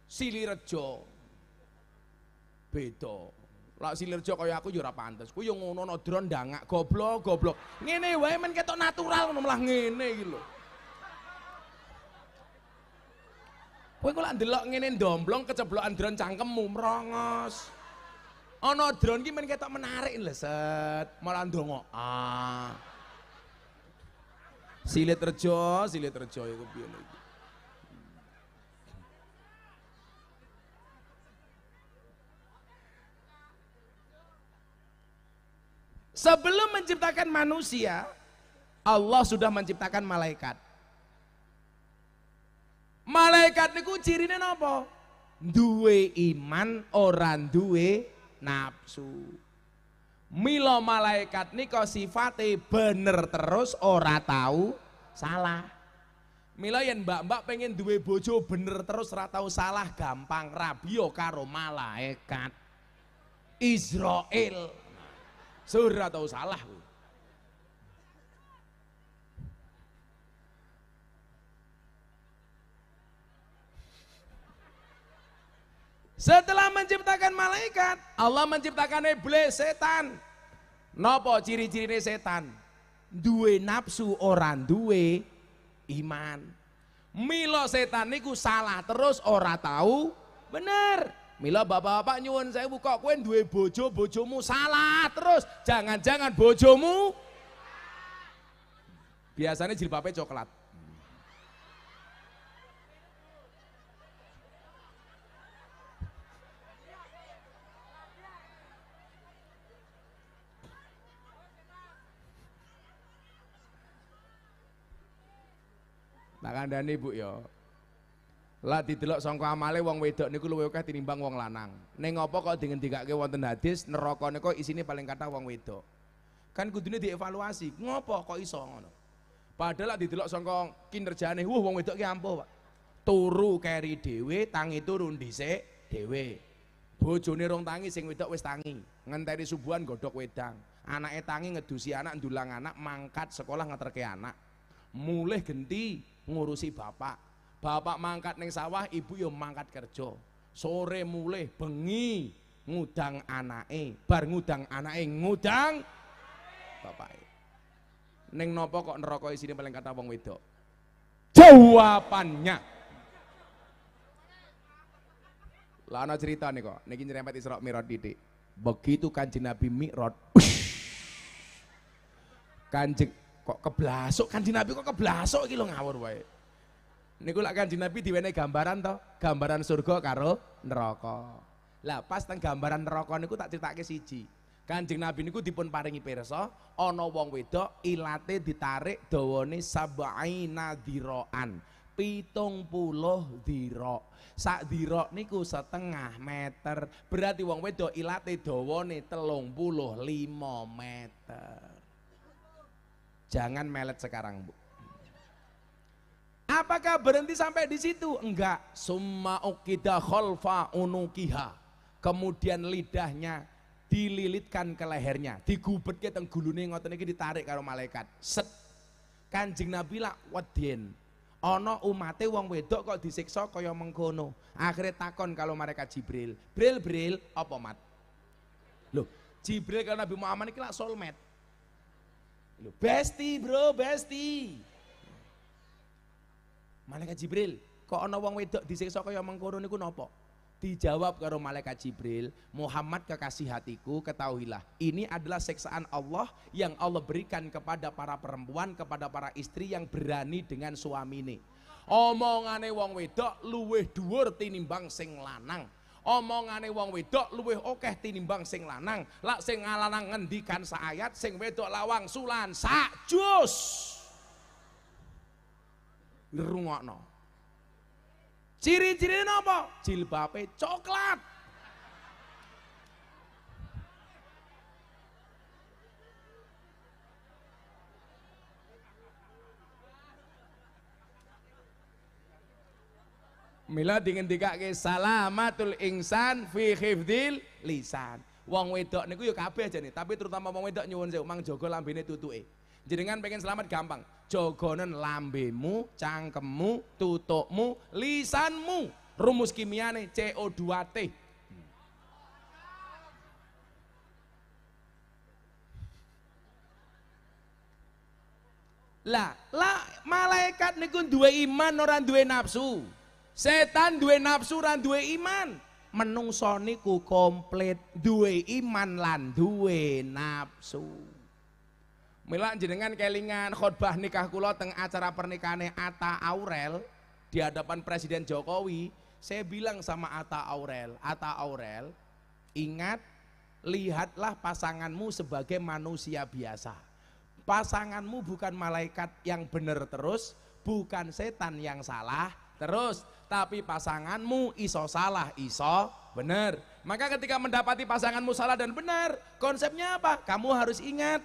A: Silirejo. Beda. Lak Silirjo kaya aku yo ora pantes. Ku yo ngono Nadron ndangak goblok. Ngene wae men ketok natural ngono malah ngene iki lho. Kowe kok lak ndelok ngene ndomblong keceblokan dron cangkemmu merongos. Ana dron ki men ketok menarik lho set, malah ndonga. Silirjo iku piye lho iki. Sebelum menciptakan manusia, Allah sudah menciptakan malaikat. Malaikat niku cirine napa? Duwe iman, ora duwe nafsu. Mila malaikat nika sifate bener terus, ora tahu salah. Mila yen mbak-mbak pengen duwe bojo bener terus ora tahu salah, gampang rabiyo karo malaikat Israel. Surah tahu salah. Setelah menciptakan malaikat, Allah menciptakan iblis, setan. Nopo ciri-cirine setan? Duwe nafsu, orang duwe iman. Milo setan niku salah terus ora tahu bener. Mila bapak-bapak nyuwun sewu kok kowe duwe bojo, bojomu salah terus. Jangan-jangan bojomu biasanya jilbabe coklat. Tak kandhani Bu ya. Lah didelok sangka amale wong wedok niku luwih akeh tinimbang wong lanang. Ning apa kok dingendikake wonten hadis neraka niku isine paling kathah wong wedok. Kan kudune dievaluasi, ngopo kok iso ngono. Padahal didelok sangka kinerjane, wong wedok ki ampuh, Pak. Turu keri dhewe, tangi turu dhisik dhewe. Bojone rong tangi sing wedok wis tangi. Ngenteni subuhan godhok wedang. Anake tangi ngedusi anak, ndulang anak, mangkat sekolah ngeterke anak. Mulih genti ngurusi bapak. Bapak mangkat ning sawah, ibu yo mangkat kerja. Sore mulih bengi ngudang anake, bar ngudang anake ngudang bapake. Ning napa kok neraka isine paling kathah wong wedok? Jawabannya. Lah ana critane kok, niki nyerempet Isra Mi'raj titik. Begitu Kanjeng Nabi Mi'raj. Kanjeng kok keblasuk, Kanjeng Nabi kok keblasuk iki lho ngawur wae. Niku lak Kanjeng Nabi diwenehi gambaran to, gambaran surga karo neraka. Lah pas teng gambaran neraka niku tak critakake siji. Kanjeng Nabi niku dipun paringi pirsa, ana wong wedok ilate ditarik dawane sab'ina dhiraan. 70 dhira. Sak dhira niku setengah meter. Berarti wong wedok ilate dawane 35 meter. Jangan melet sekarang, Bu. Apakah berhenti sampai di situ? Enggak. Summa uqida khalfa unukiha. Kemudian lidahnya dililitkan ke lehernya, digubetke teng gulune ngoten iki ditarik karo malaikat. Set. Kanjeng Nabi lak wedhen. Ana umate wong wedok kok disiksa kaya mengkono. Akhirnya takon kalau malaikat Jibril. Bril, apa mat? Loh, Jibril kalau Nabi Muhammad iki lak soulmate. Loh, besti bro, besti. Malaikat Jibril, kok ana wong wedok disiksa kaya mengkono niku napa? Dijawab karo malaikat Jibril, Muhammad kekasih hatiku, ketahuilah ini adalah siksaan Allah yang Allah berikan kepada para perempuan, kepada para istri yang berani dengan suamine. Omongane wong wedok luwih dhuwur tinimbang sing lanang. Omongane wong wedok luwih akeh tinimbang sing lanang. Lak sing lanang ngendikan saayat, sing wedok lawang sulan sak jus. Ngrungokno. Ciri-cirine napa? Jilbabe coklat. Mila dingendikake salamatul insan fi hifdzil lisan. Wong wedok niku ya kabeh jane, tapi terutama wong wedok nyuwun sewu mang jaga lambene tutuke. Jenengan pengen selamat gampang, jogonen lambemu, cangkemmu, tutukmu, lisanmu. Rumus kimiane CO2T. Lah malaikat niku duwe iman ora duwe nafsu. Setan duwe nafsu ora duwe iman. Menungso niku komplit duwe iman lan duwe nafsu. Mila jenengan kelingan khotbah nikah kula teng acara pernikahannya Atta Aurel di hadapan Presiden Jokowi. Saya bilang sama Atta Aurel, ingat, lihatlah pasanganmu sebagai manusia biasa. Pasanganmu bukan malaikat yang benar terus, bukan setan yang salah terus, tapi pasanganmu iso salah, iso benar. Maka ketika mendapati pasanganmu salah dan benar, konsepnya apa? Kamu harus ingat,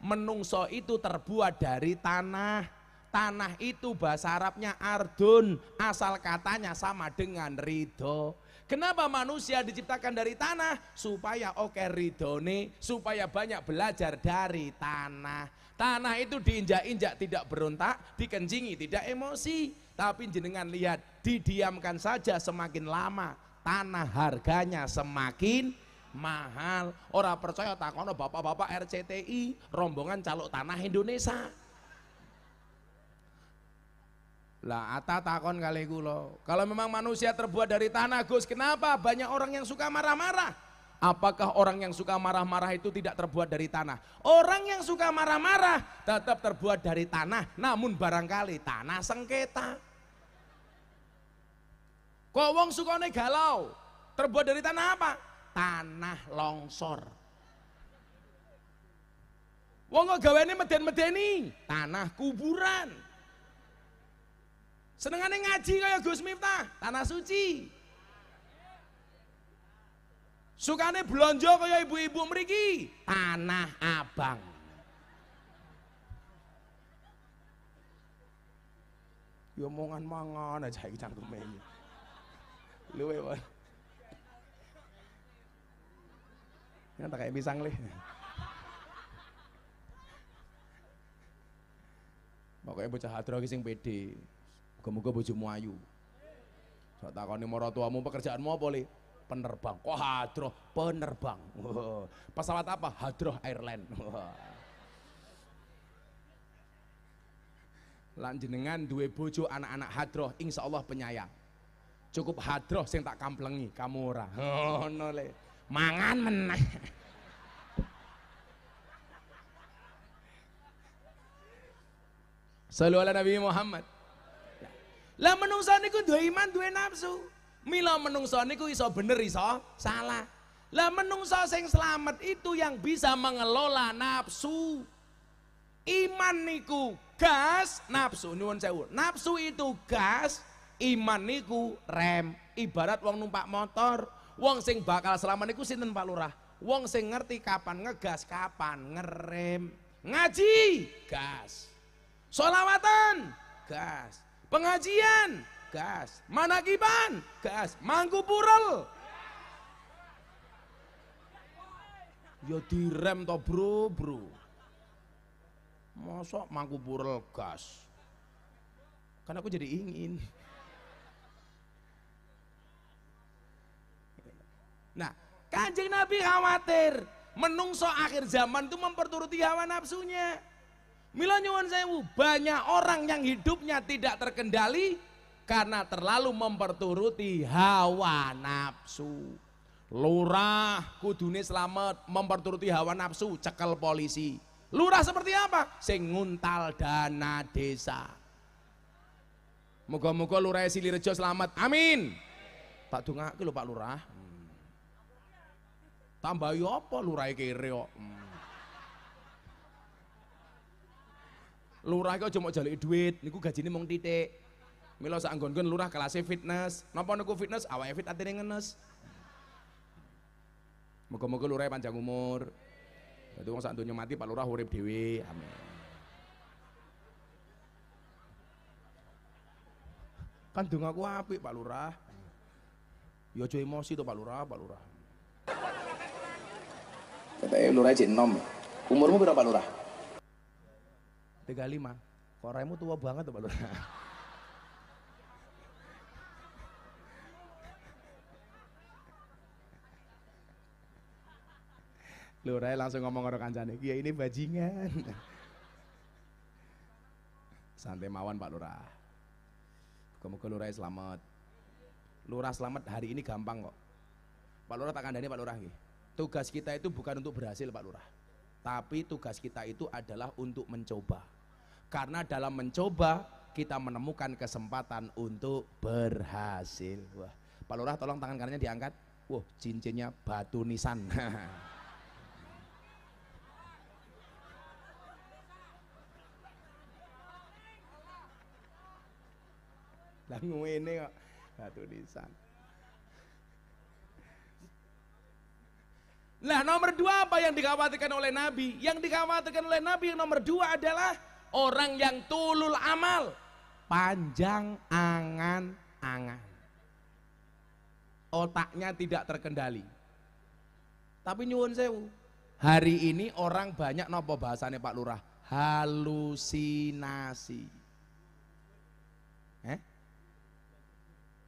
A: menungso itu terbuat dari tanah. Tanah itu bahasa Arabnya ardun, asal katanya sama dengan ridho. Kenapa manusia diciptakan dari tanah? Supaya oke ridhone, supaya banyak belajar dari tanah. Tanah itu diinjak-injak tidak berontak, dikencingi tidak emosi. Tapi jenengan lihat, didiamkan saja semakin lama, tanah harganya semakin mahal. Orang percaya takono bapak-bapak RCTI, rombongan caluk tanah Indonesia. Lah Atta takon kali kula, kalau memang manusia terbuat dari tanah Gus, kenapa banyak orang yang suka marah-marah? Apakah orang yang suka marah-marah itu tidak terbuat dari tanah? Orang yang suka marah-marah tetap terbuat dari tanah, namun barangkali tanah sengketa. Kok wong sukane galau, terbuat dari tanah apa? Tanah longsor. Wong kok gaweane meden-medeni, tanah kuburan. Senengane ngaji kaya Gus Miftah, tanah suci. Sukane blonjo kaya ibu-ibu mriki, tanah abang. Ya omongan mangan aja iki cangkeme iki. Luwe wae. Ya tak kayak pisang le. Pokoknya bocah hadro iki sing pede. Muga-muga bojomu ayu. Sok takoni maratuamu pekerjaanmu apa le? Penerbang. Kok hadroh? Penerbang. Pesawat apa? Hadroh Airline. Lan jenengan duwe bojo anak-anak hadroh, insyaallah penyayang. Cukup hadroh sing tak kamplengi, kamu ora. Ngono le. Mangan meneh. Shallu ala Nabi Muhammad. Lah menungso niku duwe iman, duwe nafsu. Mila menungso niku iso bener iso salah. Lah menungso sing selamat itu yang bisa mengelola nafsu. Iman niku gas, nafsu nyuwun sewu. Nafsu itu gas, iman niku rem. Ibarat wong numpak motor, wong sing bakal selamat niku sinten Pak Lurah? Wong sing ngerti kapan ngegas, kapan ngerem. Ngaji, gas. Sholawatan, gas. Pengajian, gas. Manakiban, gas. Mangku purel, ya direm to bro. Mosok mangku purel gas. Kan aku jadi ingin. Nah, Kanjeng Nabi khawatir menungso akhir zaman itu memperturuti hawa nafsunya. Mila nyuwun sewu, banyak orang yang hidupnya tidak terkendali karena terlalu memperturuti hawa nafsu. Lurah kudune selamat, memperturuti hawa nafsu cekel polisi. Lurah seperti apa? Sing nguntal dana desa. Moga-moga Lurah Silirejo selamat, amin. Tak dongake lho Pak Lurah. Tambahi apa Lurah kere kok. Lurah kok cuma jaluk duit, niku gajine mung titik. Mila sak nggon-nggon lurah kelasé fitness. Napa niku fitness? Awake fit atine ngenes. Muga-muga lurah panjang umur. Dadi wong sak donya mati Pak Lurah urip dhewe. Amin. Kan dongaku apik Pak Lurah. Ya aja emosi to Pak Lurah, Pak Lurah. Katanya Lurah jek enom. Umurmu berapa Pak Lurah? 35. Kok raimu tua banget tuh Pak Lurah. Lurah langsung ngomong karo kancane, "Kiai ini bajingan." Santai mawon Pak Lurah. Muga-muga Lurah selamat. Lurah selamat hari ini gampang kok. Pak Lurah tak kandhani Pak Lurah nggih. Tugas kita itu bukan untuk berhasil Pak Lurah. Tapi tugas kita itu adalah untuk mencoba. Karena dalam mencoba kita menemukan kesempatan untuk berhasil. Wah, Pak Lurah tolong tangan kanannya diangkat. Wah, cincinnya batu nisan. Lah ngene kok batu nisan. Nah, nomor dua apa yang dikhawatirkan oleh Nabi? Yang dikhawatirkan oleh Nabi yang nomor dua adalah orang yang tulul amal, panjang angan-angan, otaknya tidak terkendali. Tapi nyuwun sewu, hari ini orang banyak nopo bahasane Pak Lurah, halusinasi.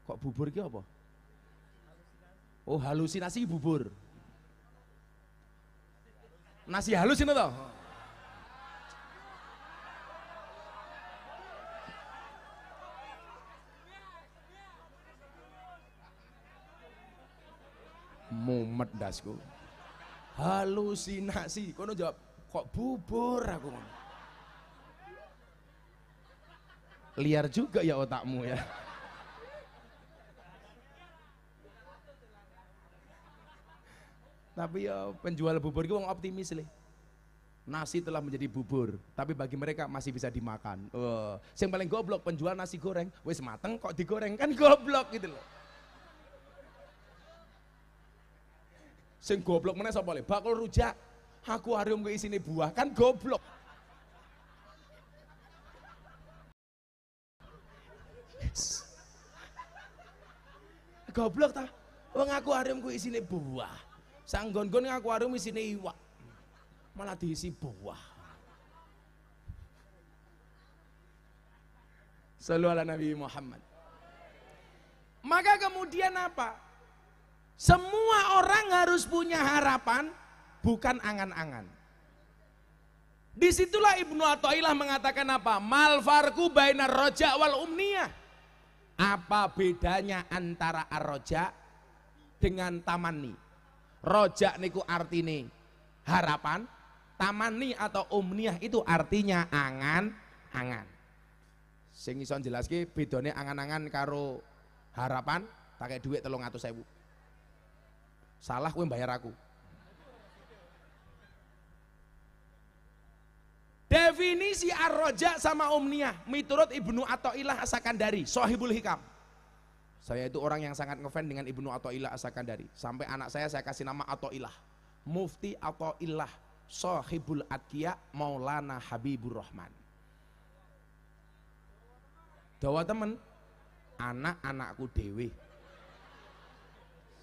A: Kok bubur ki apa? Oh, halusinasi bubur. Nasi halus itu toh? Mumet dasku. Halusinasi. Kono jawab, kok bubur aku. Liar juga ya otakmu ya. Tapi ya penjual bubur itu orang optimis leh. Nasi telah menjadi bubur, tapi bagi mereka masih bisa dimakan. Yang paling goblok penjual nasi goreng, wes mateng kok digoreng, kan goblok gitu loh. Sing goblok meneh sapa le? Bakul rujak, akuarium ke isine buah, kan goblok. Goblok ta? Wong akuarium ku isine buah. Sanggon-gon akuarium isine iwak, malah diisi buah. Shallu ala Nabi Muhammad. Maka kemudian apa? Semua orang harus punya harapan, bukan angan-angan. Disitulah Ibnu Athaillah mengatakan apa? Mal farqu bainar roja wal umniyah. Apa bedanya antara ar-roja dengan tamanni? Rojak niku artine harapan, tamani atau umniyah itu artinya angan-angan. Sing iso jelaske bedane angan-angan karo harapan, pakai duit 300.000. Salah kowe bayar aku. Definisi ar-roja sama umniyah miturut Ibnu Athaillah As-Sakandari, Shahibul Hikam. Saya itu orang yang sangat ngefans dengan Ibnu Athaillah As-Sakandari. Sampai anak saya kasih nama Athaillah. Mufti Athaillah, Shahibul Atqiya, Maulana Habibur Rahman. Dawa temen, anak-anakku dewe.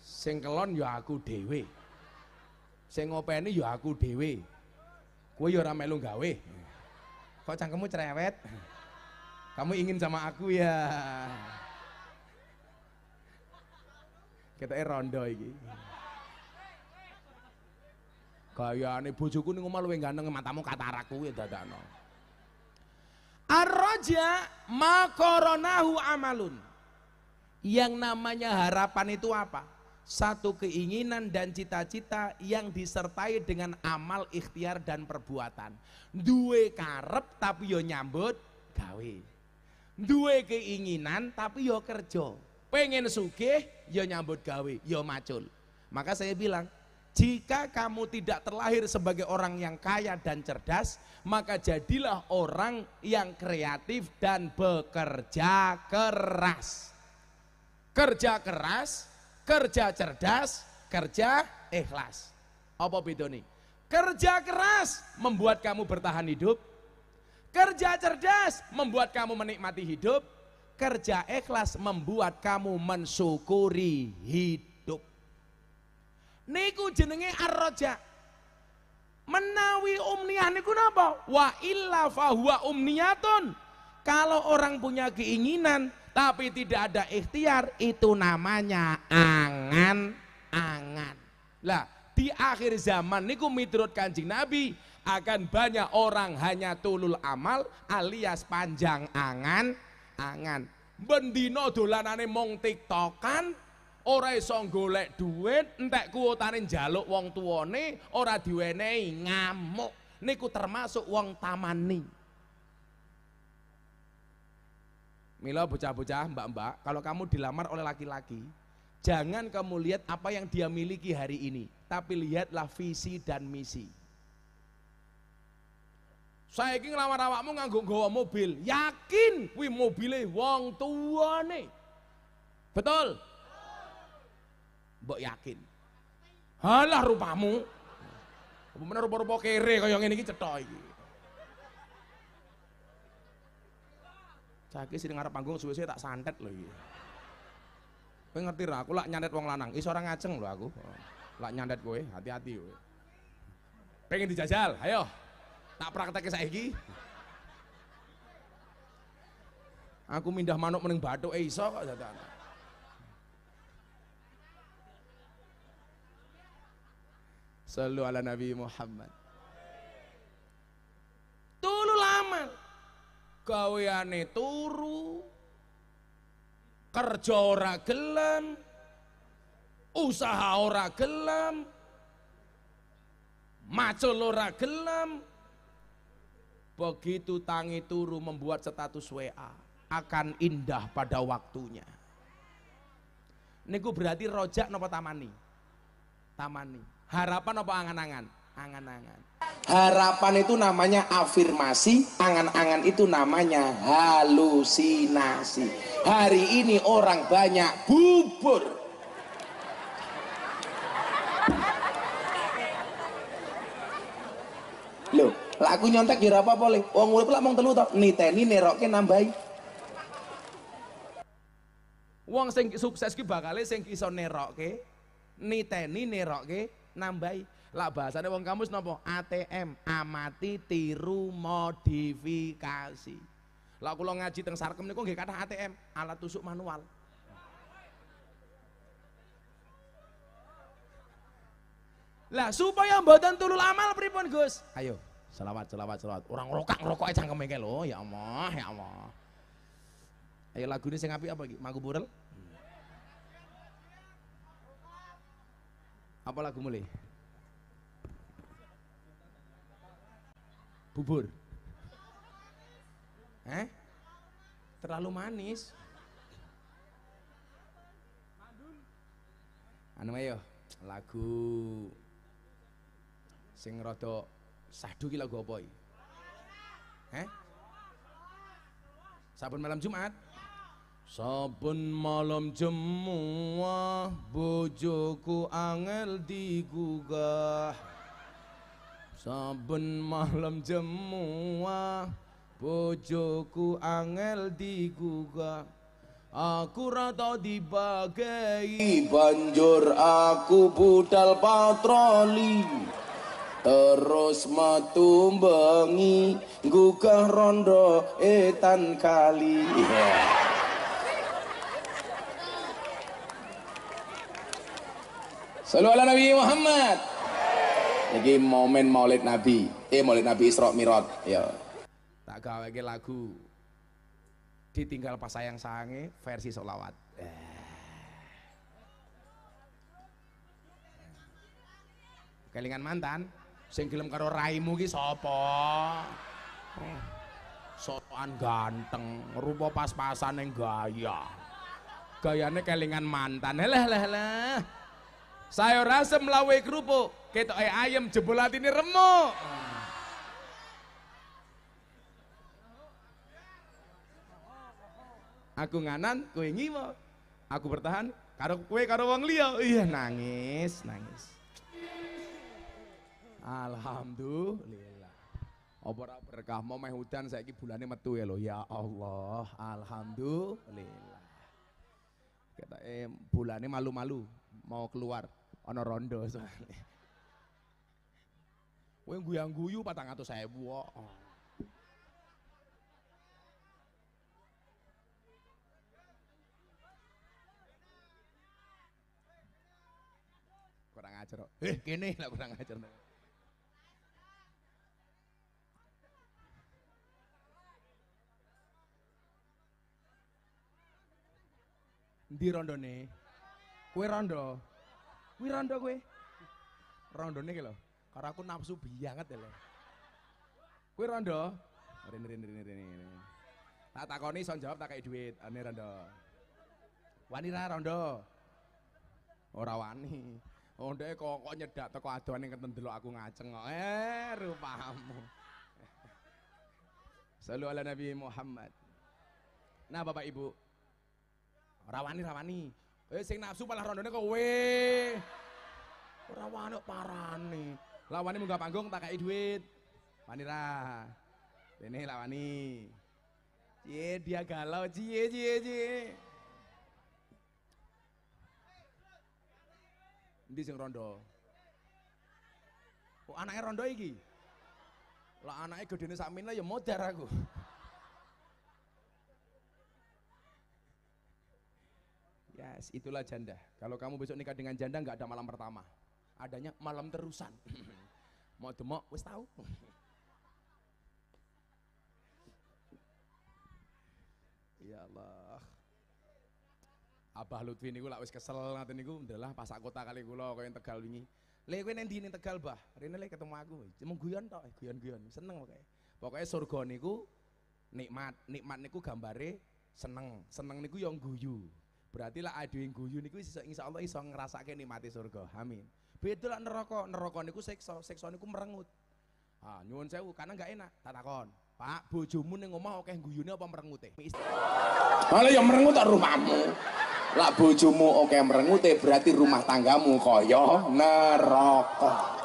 A: Sing kelon ya aku dewe. Sing ngopeni ya aku dewe. Kowe ya ora melu gawe. Kok cangkemmu cerewet? Kamu ingin sama aku ya? Kita rondo iki. Gayane bojoku ning omah luwih ganteng matamu katarak kuwi dadakno. Ar-raja maqaranahu amalun. Yang namanya harapan itu apa? Satu keinginan dan cita-cita yang disertai dengan amal, ikhtiar dan perbuatan. Duwe karep tapi yo nyambut gawe. Duwe keinginan tapi yo kerja. Pengen sugih, ya nyambut gawe, ya macul. Maka saya bilang, jika kamu tidak terlahir sebagai orang yang kaya dan cerdas, maka jadilah orang yang kreatif dan bekerja keras. Kerja keras, kerja cerdas, kerja ikhlas. Apa bedanya? Kerja keras membuat kamu bertahan hidup. Kerja cerdas membuat kamu menikmati hidup. Kerja ikhlas membuat kamu mensyukuri hidup. Niku jenenge ar-raja. Menawi umniyah niku napa? Wa illa fahuwa umniyatun. Kalau orang punya keinginan tapi tidak ada ikhtiar, itu namanya angan-angan. Lah, di akhir zaman niku miturut Kanjeng Nabi, Akan banyak orang hanya tulul amal alias panjang angan bendino dolanane mong tiktokan, ora iso golek duit, entek kuotane njaluk wong tuane, ora diwenehi, ngamuk. Niku termasuk wong tamani. Mila bocah-bocah, mbak-mbak, kalau kamu dilamar oleh laki-laki, jangan kamu lihat apa yang dia miliki hari ini, tapi lihatlah visi dan misi. Saya ingin ngelamar awakmu nganggo nggawa mobil, yakin kuwi mobile wong tuane. Betul? Mbok yakin. Halah rupamu. Apa meneh rupa-rupa kere kaya ngene iki cetha iki. Saiki sing ngarep panggung suwe-suwe tak santet lho iki. Kowe ngerti ra, aku lak nyantet wong lanang, iso ora ngajeng lho aku. Lak nyantet kowe, hati-hati kowe. Pengen dijajal, ayo. Tak praktek saiki. Aku mindah manuk meneng bathuk iso kok dadak. Sallu ala Nabi Muhammad. Tulul amal. Gaweane turu. Kerja ora gelem. Usaha ora gelem. Macul ora gelem. Begitu tangi turu membuat status WA akan indah pada waktunya. Niku berarti rojak napa tamani? Tamani. Harapan apa angan-angan? Angan-angan. Harapan itu namanya afirmasi, angan-angan itu namanya halusinasi. Hari ini orang banyak bubur. Loh, laku nyontek ya apa boleh. Wong urip lak mung telu to, niteni nerokke nambahi. Wong sing sukses ki bakale sing iso nerokke, niteni nerokke, nambahi. Lak bahasane wong kamus napa? ATM, amati, tiru, modifikasi. Lak kula ngaji teng Sarkem niku nggih kathah ATM, alat tusuk manual. Lah supaya mboten tulul amal pripun Gus? Ayo, selawat. Orang ngerokok aja cangkeme ke lho, ya Allah, ya Allah. Ayo lagune sing apik apa iki? Mangku Burel. Apa lagu mulai? Bubur. Terlalu manis. Anu ayo, lagu sing rada sahdu ki lagu apa iki? Saben malam Jumat. Saben malam Jumat bojoku angel digugah. Saben malam Jumat bojoku angel digugah. Aku rata dibagi banjur aku budal patroli. Terus metu bengi gugah rondo etan kali. Sallu ala Nabi Muhammad. Iki momen Maulid Nabi. Maulid Nabi Isra Mi'raj. Ya. Tak gaweke lagu Ditinggal Pas Sayang Sange versi sholawat. Kelingan mantan sing gelem karo raimu ki sapa? Sotokan ganteng, rupa pas-pasan ning gaya. Gayane kelingan mantan. Lah. Saya rasa melawe kerupuk, ketok ayam jebol atine remuk. Aku nganan, kowe ngiwa. Aku bertahan, karo kowe karo wong liya. Iya nangis. Alhamdulillah. Apa ora berkah mau meh udan saiki bulane metu ya lho. Ya Allah, alhamdulillah. Ketoke bulane malu-malu mau keluar ana rondo soalnya. Kowe guyang-guyu 400.000 kok. Kurang ajar kok. Kene lah kurang ajar. Ndi rondone? Kowe rondo. Kuwi rondo kowe. Rondone ki lho. Karo aku nafsu banget ya lho. Kowe rondo? Rene. Tak takoni iso jawab tak kei duit. Ane rondo. Wani ra rondo. Ora wani. Ndek kok nyedak teko adoane keten delok aku ngaceng kok. Rupamu. Sallu ala Nabi Muhammad. Nah Bapak Ibu. Rawani. Sing nafsu malah rondone kowe. Ora wani parane. Lawani munggah panggung tak kei duit. Wani ra. Dene lawani. Cie dia galau cie. Ndi sing rondo? Kok anake rondo iki? Lah anake gedene sakmene ya modar aku. Yes, itulah janda. Kalau kamu besok nikah dengan janda nggak ada malam pertama. Adanya malam terusan. Mau demok wis tahu. Ya Allah. Abah Lutfi niku lak wis kesel ngaten niku ndelah pasak kota kali kula kaya Tegal wingi. Le kowe nang ndi ning Tegal, Bah? Rene le ketemu aku. Cuma guyon tok, guyon-guyon. Seneng pokoke. Pokoke surga niku nikmat. Nikmat niku gambare seneng. Seneng niku yang guyu. Berarti lah adewe guyu niku insyaallah iso ngrasake nikmati surga. Amin. Beda lah neraka. Neraka niku siksa. Siksa niku merengut. Ah, nyuwun sewu karena enggak enak. Tak takon. Pak, bojomu ning omah akeh guyune apa merengute? Malah ya merengut tak rumahmu. Lah bojomu akeh merengute berarti rumah tanggamu kaya neraka.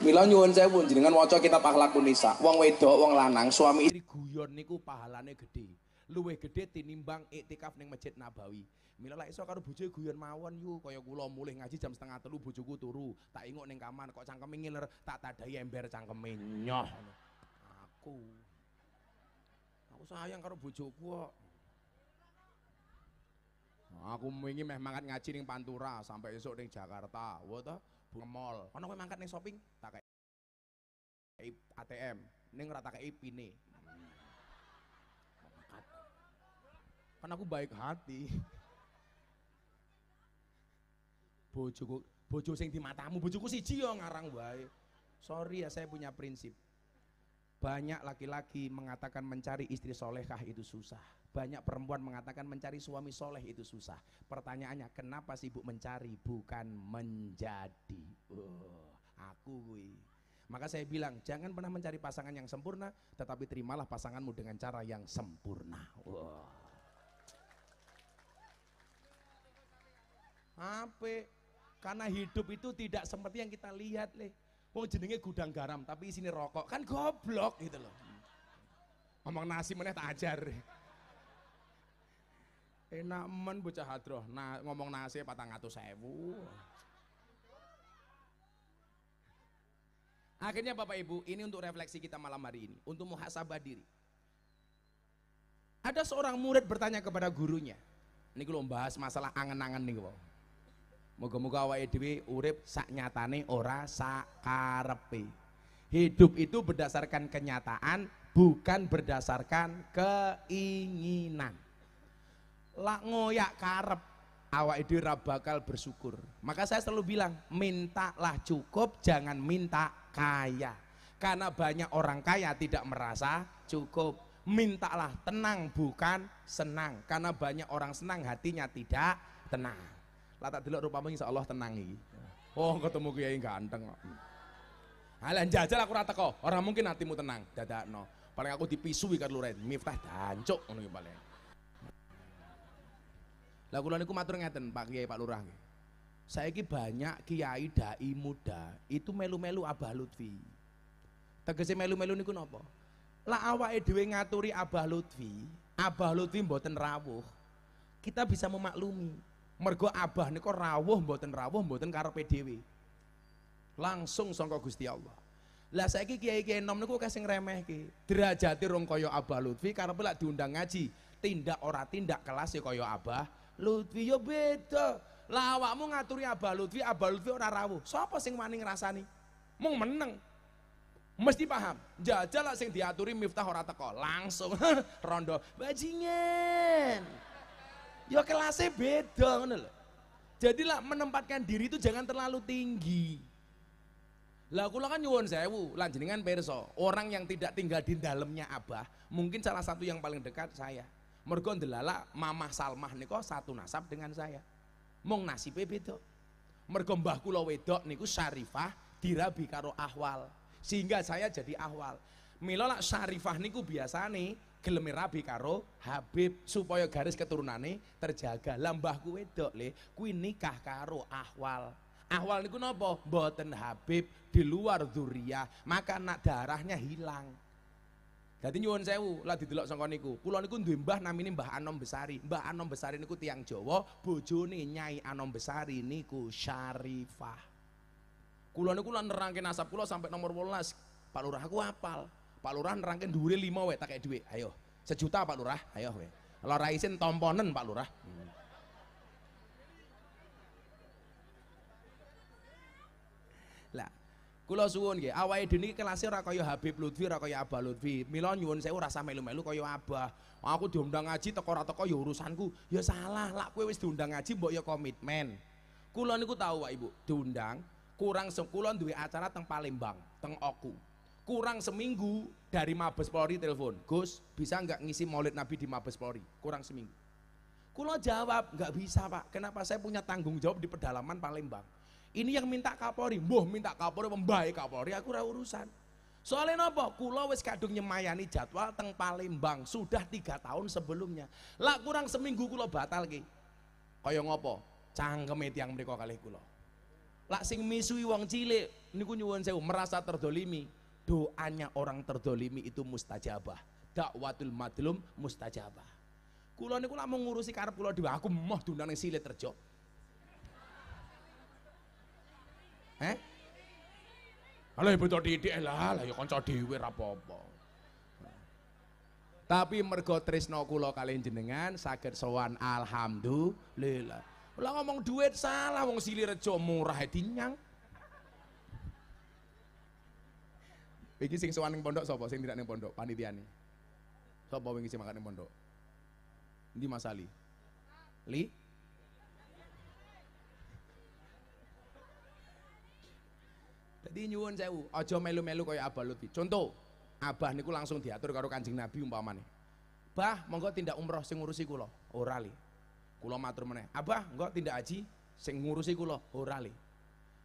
A: Mila nyuwun sewu jenengan waca kitab Akhlaqun Nisa. Wong wedok, wong lanang, suami istri guyon niku pahalane gede. Luwih gede tinimbang iktikaf ning Masjid Nabawi. Mila lek iso karo bojoe guyon mawon yu kaya kula mulih ngaji jam 2:30 bojoku turu, tak inguk ning kamar kok cangkeme ngiler, tak tadahi ember cangkeme nyoh. Aku sayang karo bojoku kok. Aku wingi meh mangkat ngaji ning Pantura sampai esuk ning Jakarta. Wo to, nge-mall. Kono kowe mangkat ning shopping, tak kei ATM, ning ora tak kei pine. Mangkat. Kan aku baik hati. Bojo sing di matamu, bojoku siji yo ngarang wae. Sorry ya, saya punya prinsip. Banyak laki-laki mengatakan mencari istri solehah itu susah. Banyak perempuan mengatakan mencari suami soleh itu susah. Pertanyaannya, kenapa sibuk mencari bukan menjadi? Aku gue. Maka saya bilang, jangan pernah mencari pasangan yang sempurna, tetapi terimalah pasanganmu dengan cara yang sempurna. Apa? Karena hidup itu tidak seperti yang kita lihat, leh. Wong jenenge gudang garam tapi isine rokok, kan goblok gitu loh. Ngomong nasi meneh tak ajar. Enak men bocah hadroh, nah ngomong nasi 400.000. Akhirnya Bapak Ibu, ini untuk refleksi kita malam hari ini, untuk muhasabah diri. Ada seorang murid bertanya kepada gurunya. Ini kalau bahas masalah angen-angen nih, wow. Moga-moga awake dhewe urip sak nyatane ora sakarepe. Hidup itu berdasarkan kenyataan, bukan berdasarkan keinginan. Lak ngoyak karep awake dhewe ora bakal bersyukur. Maka saya selalu bilang, mintalah cukup, jangan minta kaya. Karena banyak orang kaya tidak merasa cukup. Mintalah tenang bukan senang. Karena banyak orang senang hatinya tidak tenang. Lah tak delok rupamu insyaallah tenang iki. Oh, ketemu kiai ganteng kok. Halah njajal aku ora teko, ora mungkin hatimu tenang, dadakno. Paling aku dipisui karo Luren, Miftah dancuk ngono iki paling. Lah kula niku matur ngeten Pak Kiai Pak Lurah. Saiki banyak kiai dai muda itu melu-melu Abah Lutfi. Tegese melu-melu niku napa? Lah awake dhewe ngaturi Abah Lutfi mboten rawuh. Kita bisa memaklumi. Mergo Abah niku rawuh mboten karepe dhewe. Langsung sangka Gusti Allah. Lah saiki kiai-kiai enom niku kasing ngremehke. Derajate rong kaya Abah Lutfi karepe lak diundang ngaji, tindak ora tindak kelas kaya Abah Lutfi yo beda. Lah awakmu ngaturi Abah Lutfi ora rawuh. Sapa sing wani ngrasani? Mung meneng. Mesti paham. Jajal lak sing diaturi Miftah ora teko, langsung rondo bajingan. Ya kelasnya beda ngono lho. Jadi lah menempatkan diri itu jangan terlalu tinggi. Lah kula kan nyuwun sewu, lan jenengan pirsa, orang yang tidak tinggal di dalamnya Abah, mungkin salah satu yang paling dekat saya. Mergo ndelala Mamah Salmah niku satu nasab dengan saya. Mung nasibe beda. Mergo mbah kula wedok niku Syarifah dirabi karo Ahwal. Sehingga saya jadi Ahwal. Mila lak Syarifah niku biasane gelem rabi karo Habib supaya garis keturunane terjaga. Lah mbahku wedok le kuwi nikah karo Ahwal. Ahwal niku napa? Mboten Habib, di luar dzurriyah, maka nak darahnya hilang. Dadi nyuwun sewu, lah didelok sangka niku. Kula niku duwe mbah namine Mbah Anom Besari. Mbah Anom Besari niku tiyang Jawa, bojone Nyai Anom Besari niku Syarifah. Kula niku lan nerangke nasab kula sampai nomor 18. Pak Lurah aku hafal. Pak Lurah nerangke dhuwure 5 wae tak kek dhuwit. Ayo, 1 juta Pak Lurah, ayo kowe. Lara isin tomponen Pak Lurah. Lah, kula suwun nggih, awake dhewe niki kelase ora kaya Habib Lutfi, ora kaya Abah Lutfi. Mila nyuwun sewu ora usah melu-melu kaya Abah. Aku diundang ngaji teko ora teko ya urusanku. Ya salah, lak kowe wis diundang ngaji mbok ya komitmen. Kula niku tahu Pak Ibu, diundang kurang kula duwe acara teng Palembang, teng Oku. Kurang seminggu dari Mabes Polri telepon, "Gus, bisa nggak ngisi Maulid Nabi di Mabes Polri?" Kurang seminggu. Kula jawab, "Nggak bisa Pak, kenapa saya punya tanggung jawab di pedalaman Palembang. Ini yang minta Kapolri, mbuh minta Kapolri, membaik Kapolri, aku ora urusan." Soalnya napa? Kula wis kadung nyemayani jadwal teng Palembang sudah 3 tahun sebelumnya. Lah kurang seminggu kula batalke. Kaya ngopo? Cangkeme tiyang mriku kalih kula. Lah sing misui wong cilik niku nyuwun sewu merasa terdolimi. Doanya orang terdolimi itu mustajabah. Dakwatul madlum mustajabah. Kula niku lak mau ngurusi karep kula dhewe, aku moh diundang ning Silit Rejo. Alah ibu titik lah ya kanca dhewe ra apa-apa. Tapi mergo tresna kula kalih jenengan saged sowan alhamdulillah. Lah ngomong duit salah wong Silirejo murah dinyang. Iki sing sowan ning pondok sapa? Sing tidak ning pondok panitiane. Sapa wingi sing makan ning pondok? Endi Mas Ali? Li? Jadi nyuwun sewu, aja melu-melu kaya Abah Lutfi. Contoh, Abah niku langsung diatur karo Kanjeng Nabi umpamane. Bah, monggo tindak umroh sing ngurusi kula. Ora li. Kula matur meneh. Abah, monggo tindak haji sing ngurusi kula. Ora li.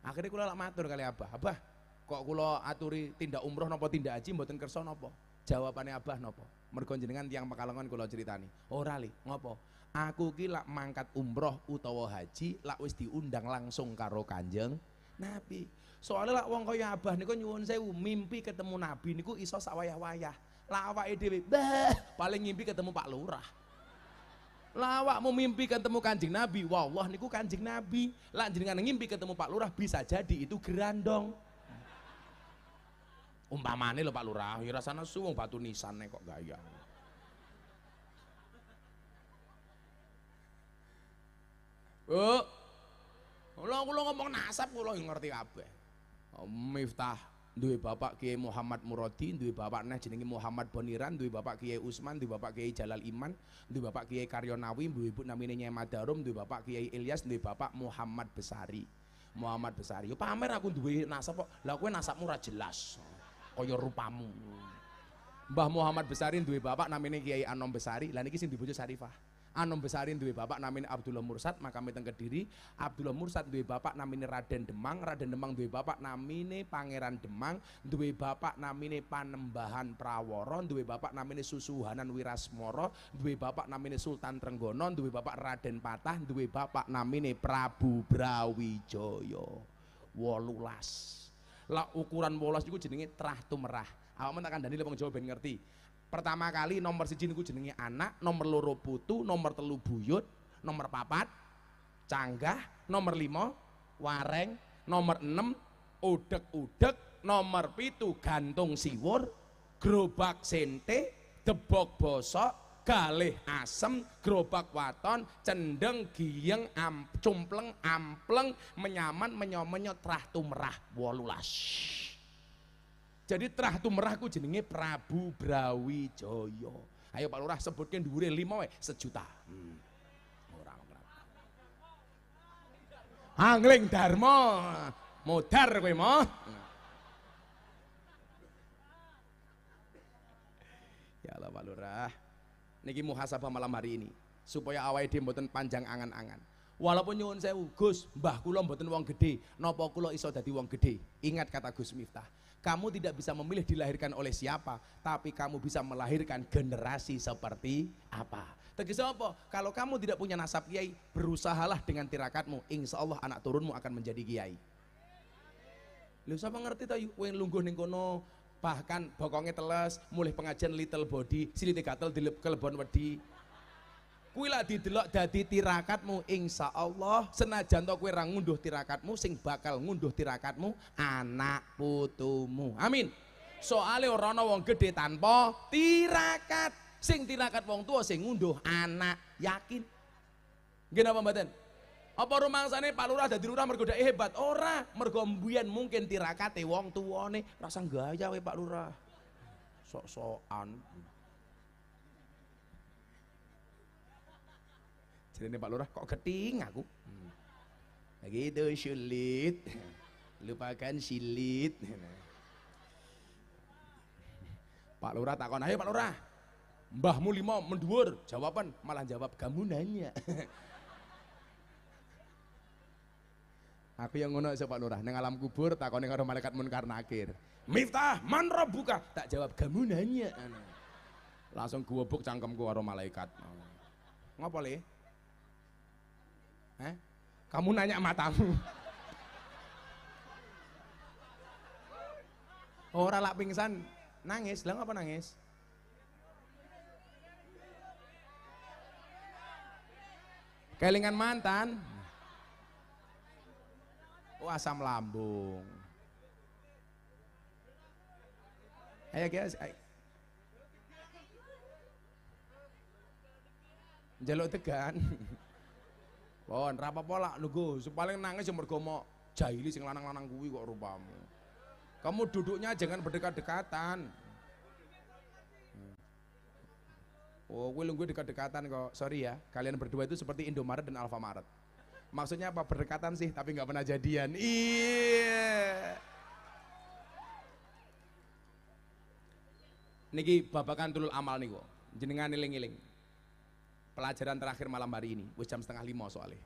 A: Akhirnya kula lak matur kali Abah. Abah, kok kula aturi tindak umroh napa tindak haji mboten kersa napa? Jawabane Abah napa? Mergo jenengan tiyang Pekalongan kula critani. Ora li. Ngopo? Aku ki lak mangkat umroh utawa haji lak wis diundang langsung karo Kanjeng Nabi. Soalnya lah wong kaya Abah niku nyuwun sewu mimpi ketemu Nabi niku iso sak wayah-wayah. Lah awake dhewe paling ngimpi ketemu Pak Lurah. Lah awakmu mimpi ketemu Kanjeng Nabi, wallah niku Kanjeng Nabi. Lah jenengan ngimpi ketemu Pak Lurah bisa jadi itu gerandong. Umpamane lho Pak Lurah, ya rasane suwung batu nisan kok gaya. Oh, kula ngomong nasab kula ngerti kabeh. Miftah duwe bapak Kiai Muhammad Muradi, duwe bapak neh jenenge Muhammad Boniran, duwe bapak Kiai Usman, duwe bapak Kiai Jalal Iman, duwe bapak Kiai Karyonawi, duwe ibu namine Nyai Madarum, duwe bapak Kiai Ilyas, duwe bapak Muhammad Besari. Muhammad Besari. Yo pamer aku duwe nasab kok. Lah kowe nasabmu ora jelas. Kaya rupamu. Mbah Muhammad Besari duwe bapak namine Kiai Anom Besari. Lah niki sing dibojo Syarifah. Anom Besari duwe bapak namine Abdullah Mursad, makame teng Kediri. Abdullah Mursad duwe bapak namine Raden Demang, Raden Demang duwe bapak namine Pangeran Demang, duwe bapak namine Panembahan Prawara, duwe bapak namine Susuhanan Wirasmara, duwe bapak namine Sultan Trenggono, duwe bapak Raden Patah, duwe bapak namine Prabu Brawijaya. 18. Lah ukuran 18 niku jenenge trah tumerah. Awakmu tak kandhani wong Jawa ben ngerti. Pertama kali nomor 1 niku jenenge anak, nomor 2 putu, nomor 3 buyut, nomor 4 canggah, nomor 5 wareng, nomor 6 udek-udek, nomor 7 gantung siwur, gerobak sente, debok bosok, galih asem, gerobak waton, cendeng, giyeng, cumpleng, ampleng, menyaman, menyomenyo, trah tumrah 18. Jadi trah tumrahku jenenge Prabu Brawijaya. Ayo Pak Lurah sebutkan dhuwure 5 wae 1 juta. Angling Dharma modar kowe mo. Ya Allah Pak Lurah. Niki muhasabah malam hari ini supaya awake dhewe mboten panjang angan-angan. Walaupun nyuwun sewu, Gus, mbah kula mboten wong gede, napa kula iso dadi wong gede? Ingat kata Gus Miftah, kamu tidak bisa memilih dilahirkan oleh siapa, tapi kamu bisa melahirkan generasi seperti apa. Tegasnya apa? Kalau kamu tidak punya nasab kiai, berusahalah dengan tirakatmu, insya Allah anak turunmu akan menjadi kiai. Lho siapa ngerti ta kowe lungguh ning kono, bahkan bokongnya teles, mulai pengajian little body, silite gatel dilep kelebon wedi. Kuwi lak didelok dadi tirakatmu, insya Allah senajan to kowe ra ngunduh tirakatmu, sing bakal ngunduh tirakatmu anak putumu. Amin. Soale ora ana wong gedhe tanpa tirakat. Sing tirakat wong tua sing ngunduh anak, yakin. Nggih napa mboten? Apa rumangsane Pak Lurah dadi lurah mergo dhek hebat? Ora, mergo mbiyen mungkin tirakate wong tuwane rasa gaya we Pak Lurah. Sok-sokan. Jarene Pak Lurah kok keting aku. Begitu sulit. Lupakan silit. Pak Lurah takon, "Ayo Pak Lurah, mbahmu 5 menduwur." Jawaban malah jawab, "Kamu nanya." Aku yang ngono Pak Lurah, ning alam kubur takone karo malaikat munkar nakir. "Miftah, man rabbuka?" Tak jawab, "Kamu nanya." Langsung gubuk cangkemku karo malaikat. Ngopo le? Kamu nanya matamu. Ora lak pingsan, nangis. Lah ngapa nangis? Kelingan mantan. Oh, asam lambung. Ayo guys, ayo. Njaluk tegan. Pon, ra apa-apa lak lho Gus, paling nangis mergo mau jahili sing lanang-lanang kuwi kok rupamu. Kamu duduknya jangan berdekat-dekatan. Oh, gue lungguh dekat-dekatan kok. Sorry ya, kalian berdua itu seperti Indomaret dan Alfamaret. Maksudnya apa? Berdekatan sih, tapi nggak pernah jadian. Iya. Niki babakan tulul amal nih kok. Jenengan iling-iling. Pelajaran terakhir malam hari ini, wis jam 4:30 soalnya.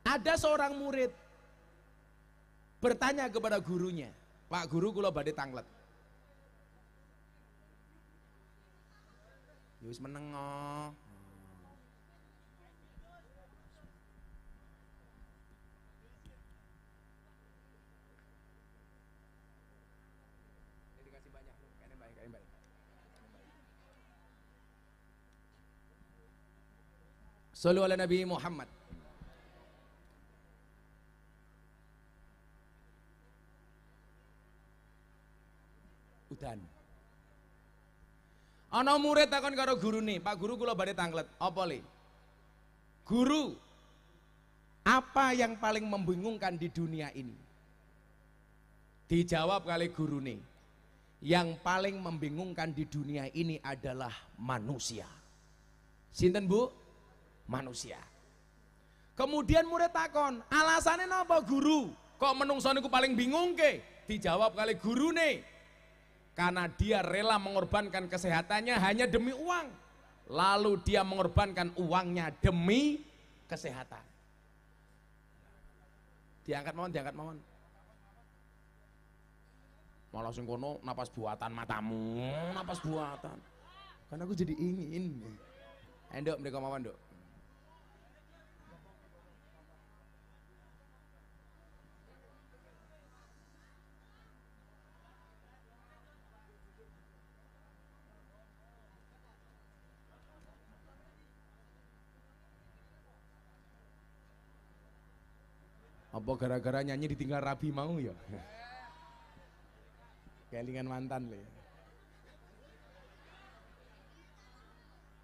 A: Ada seorang murid bertanya kepada gurunya, "Pak Guru, kula badhe tanglet." Ya wis meneng. Dikasih banyak, kayaknya baik. Shallu ala Nabi Muhammad. Udan. Ana murid takon karo gurune, "Pak Guru, kula badhe tanglet." "Apa le?" "Guru, apa yang paling membingungkan di dunia ini?" Dijawab kali gurune, "Yang paling membingungkan di dunia ini adalah manusia." Sinten Bu? Manusia. Kemudian murid takon, "Alasannya napa Guru? Kok menungso niku paling bingung ke?" Dijawab kali gurune, "Karena dia rela mengorbankan kesehatannya hanya demi uang. Lalu dia mengorbankan uangnya demi kesehatan." Diangkat mawon. Malah sing kono napas buatan matamu, napas buatan. Kan aku jadi ingin. Nduk, mriko mawon, Nduk. Apa gara-gara nyanyi ditinggal Rabi mau ya? Kelingan mantan le.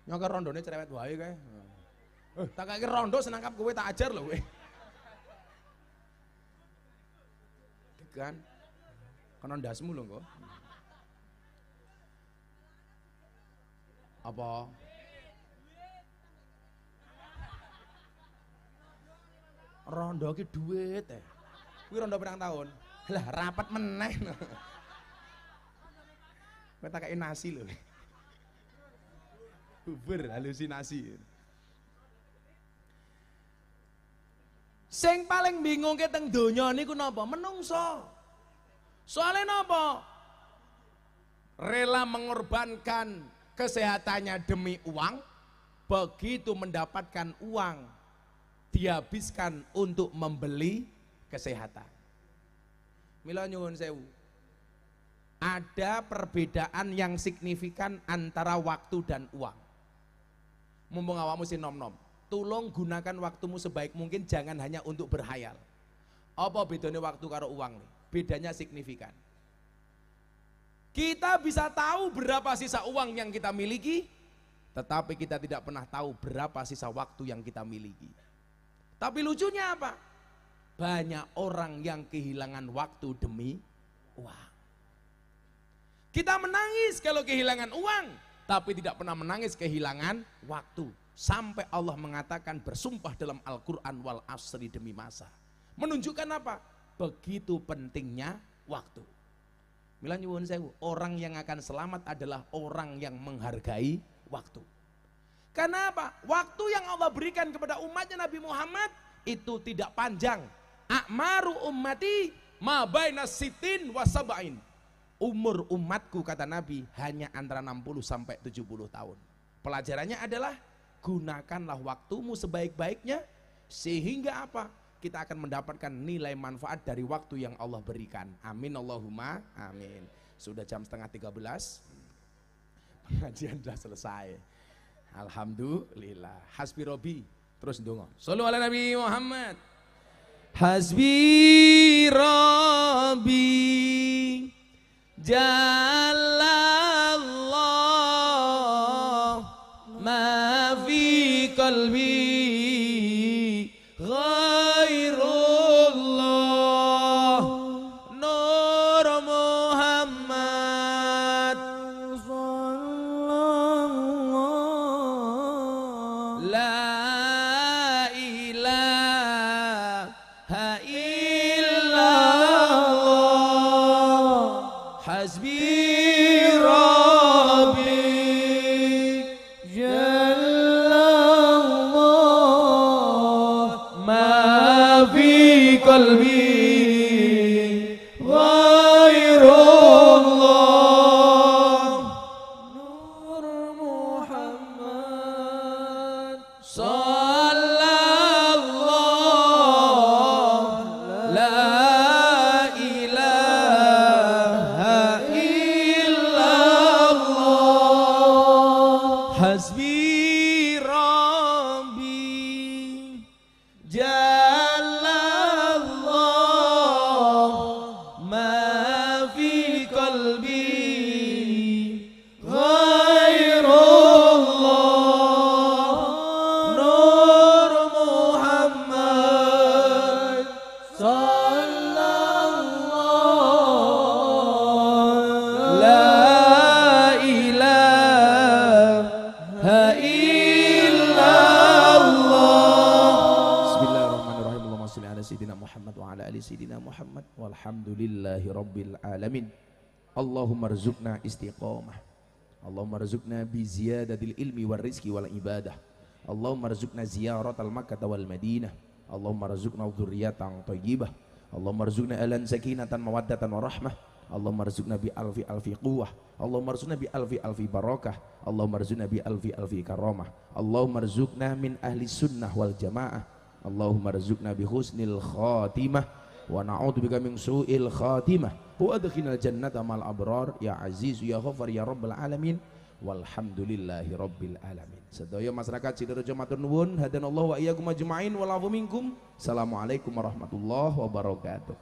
A: Nyokor rondone cerewet wae kae. Tak kaki rondo senangkap kowe tak ajar lho kowe. Degan. Kono ndasmu lho kok. Apa? Rondo ki duit kuwi rondo pirang tahun lah rapat meneh kowe tak kei nasi lho bubur halusinasi. Sing paling bingung ke teng donya niku napa? Menungso. Soalnya napa? Rela mengorbankan kesehatannya demi uang, begitu mendapatkan uang dihabiskan untuk membeli kesehatan. Mila nyuwun sewu. Ada perbedaan yang signifikan antara waktu dan uang. Mumpung awakmu sing nom-nom, tolong gunakan waktumu sebaik mungkin, jangan hanya untuk berhayal. Apa bedanya waktu karo uang nih? Bedanya signifikan. Kita bisa tahu berapa sisa uang yang kita miliki, tetapi kita tidak pernah tahu berapa sisa waktu yang kita miliki. Tapi lucunya apa? Banyak orang yang kehilangan waktu demi uang. Kita menangis kalau kehilangan uang, tapi tidak pernah menangis kehilangan waktu. Sampai Allah mengatakan bersumpah dalam Al-Quran wal asri demi masa. Menunjukkan apa? Begitu pentingnya waktu. Mila nyuwun sewu, orang yang akan selamat adalah orang yang menghargai waktu. Karena apa? Waktu yang Allah berikan kepada umatnya Nabi Muhammad itu tidak panjang. A'maru ummati ma baina sitin wa sab'in. Umur umatku kata Nabi hanya antara 60 sampai 70 tahun. Pelajarannya adalah gunakanlah waktumu sebaik-baiknya sehingga apa? Kita akan mendapatkan nilai manfaat dari waktu yang Allah berikan. Amin Allahumma amin. Sudah jam 12:30. Pengajian sudah selesai. Alhamdulillah. Hasbi Robi. Terus ndonga. Shallu ala Nabi Muhammad. Hasbi Robi Jalallah ma fi qalbi ghairullah Nur Muhammad sallallahu la ilaha illallah Hasbi Rabbi Jalallah ma fi qalbi ghairullah Nur Muhammad sallallahu la ilaha illallah Hasbi Rabbi Jalallah ma fi qalbi ghairullah Nur Muhammad sallallahu la ilaha illallah Bismillahirrahmanirrahim Allahumma sholli ala sayyidina Muhammad wa ala ali sayyidina Muhammad walhamdulillahi rabbil alamin Allahumma rzuqna istiqamah Allahumma rzuqna bi ziyadatil ilmi wal rizki wal ibadah Allahumma rzuqna ziyaratal makkah wal madinah Allahumma rzuqna dzurriyyatan thayyibah Allahumma rzuqna alan sakinatan mawaddatan wa rahmah Allahumma rzuqna bi alfi alfi quwwah Allahumma rzuqna bi alfi alfi barakah Allahumma rzuqna bi alfi alfi karamah Allahumma rzuqna min ahli sunnah wal jamaah Allahumma rzuqna bi husnil khatimah wa na'udzubika min su'il khatimah wa adkhilnal jannata mal abrar ya aziz ya ghafar ya rabbal alamin walhamdulillahi rabbil alamin. Sedaya masyarakat Sidoarjo matur nuwun hadanallahu wa iyyakum ajmain wal afu minkum. Assalamualaikum warahmatullahi wabarakatuh.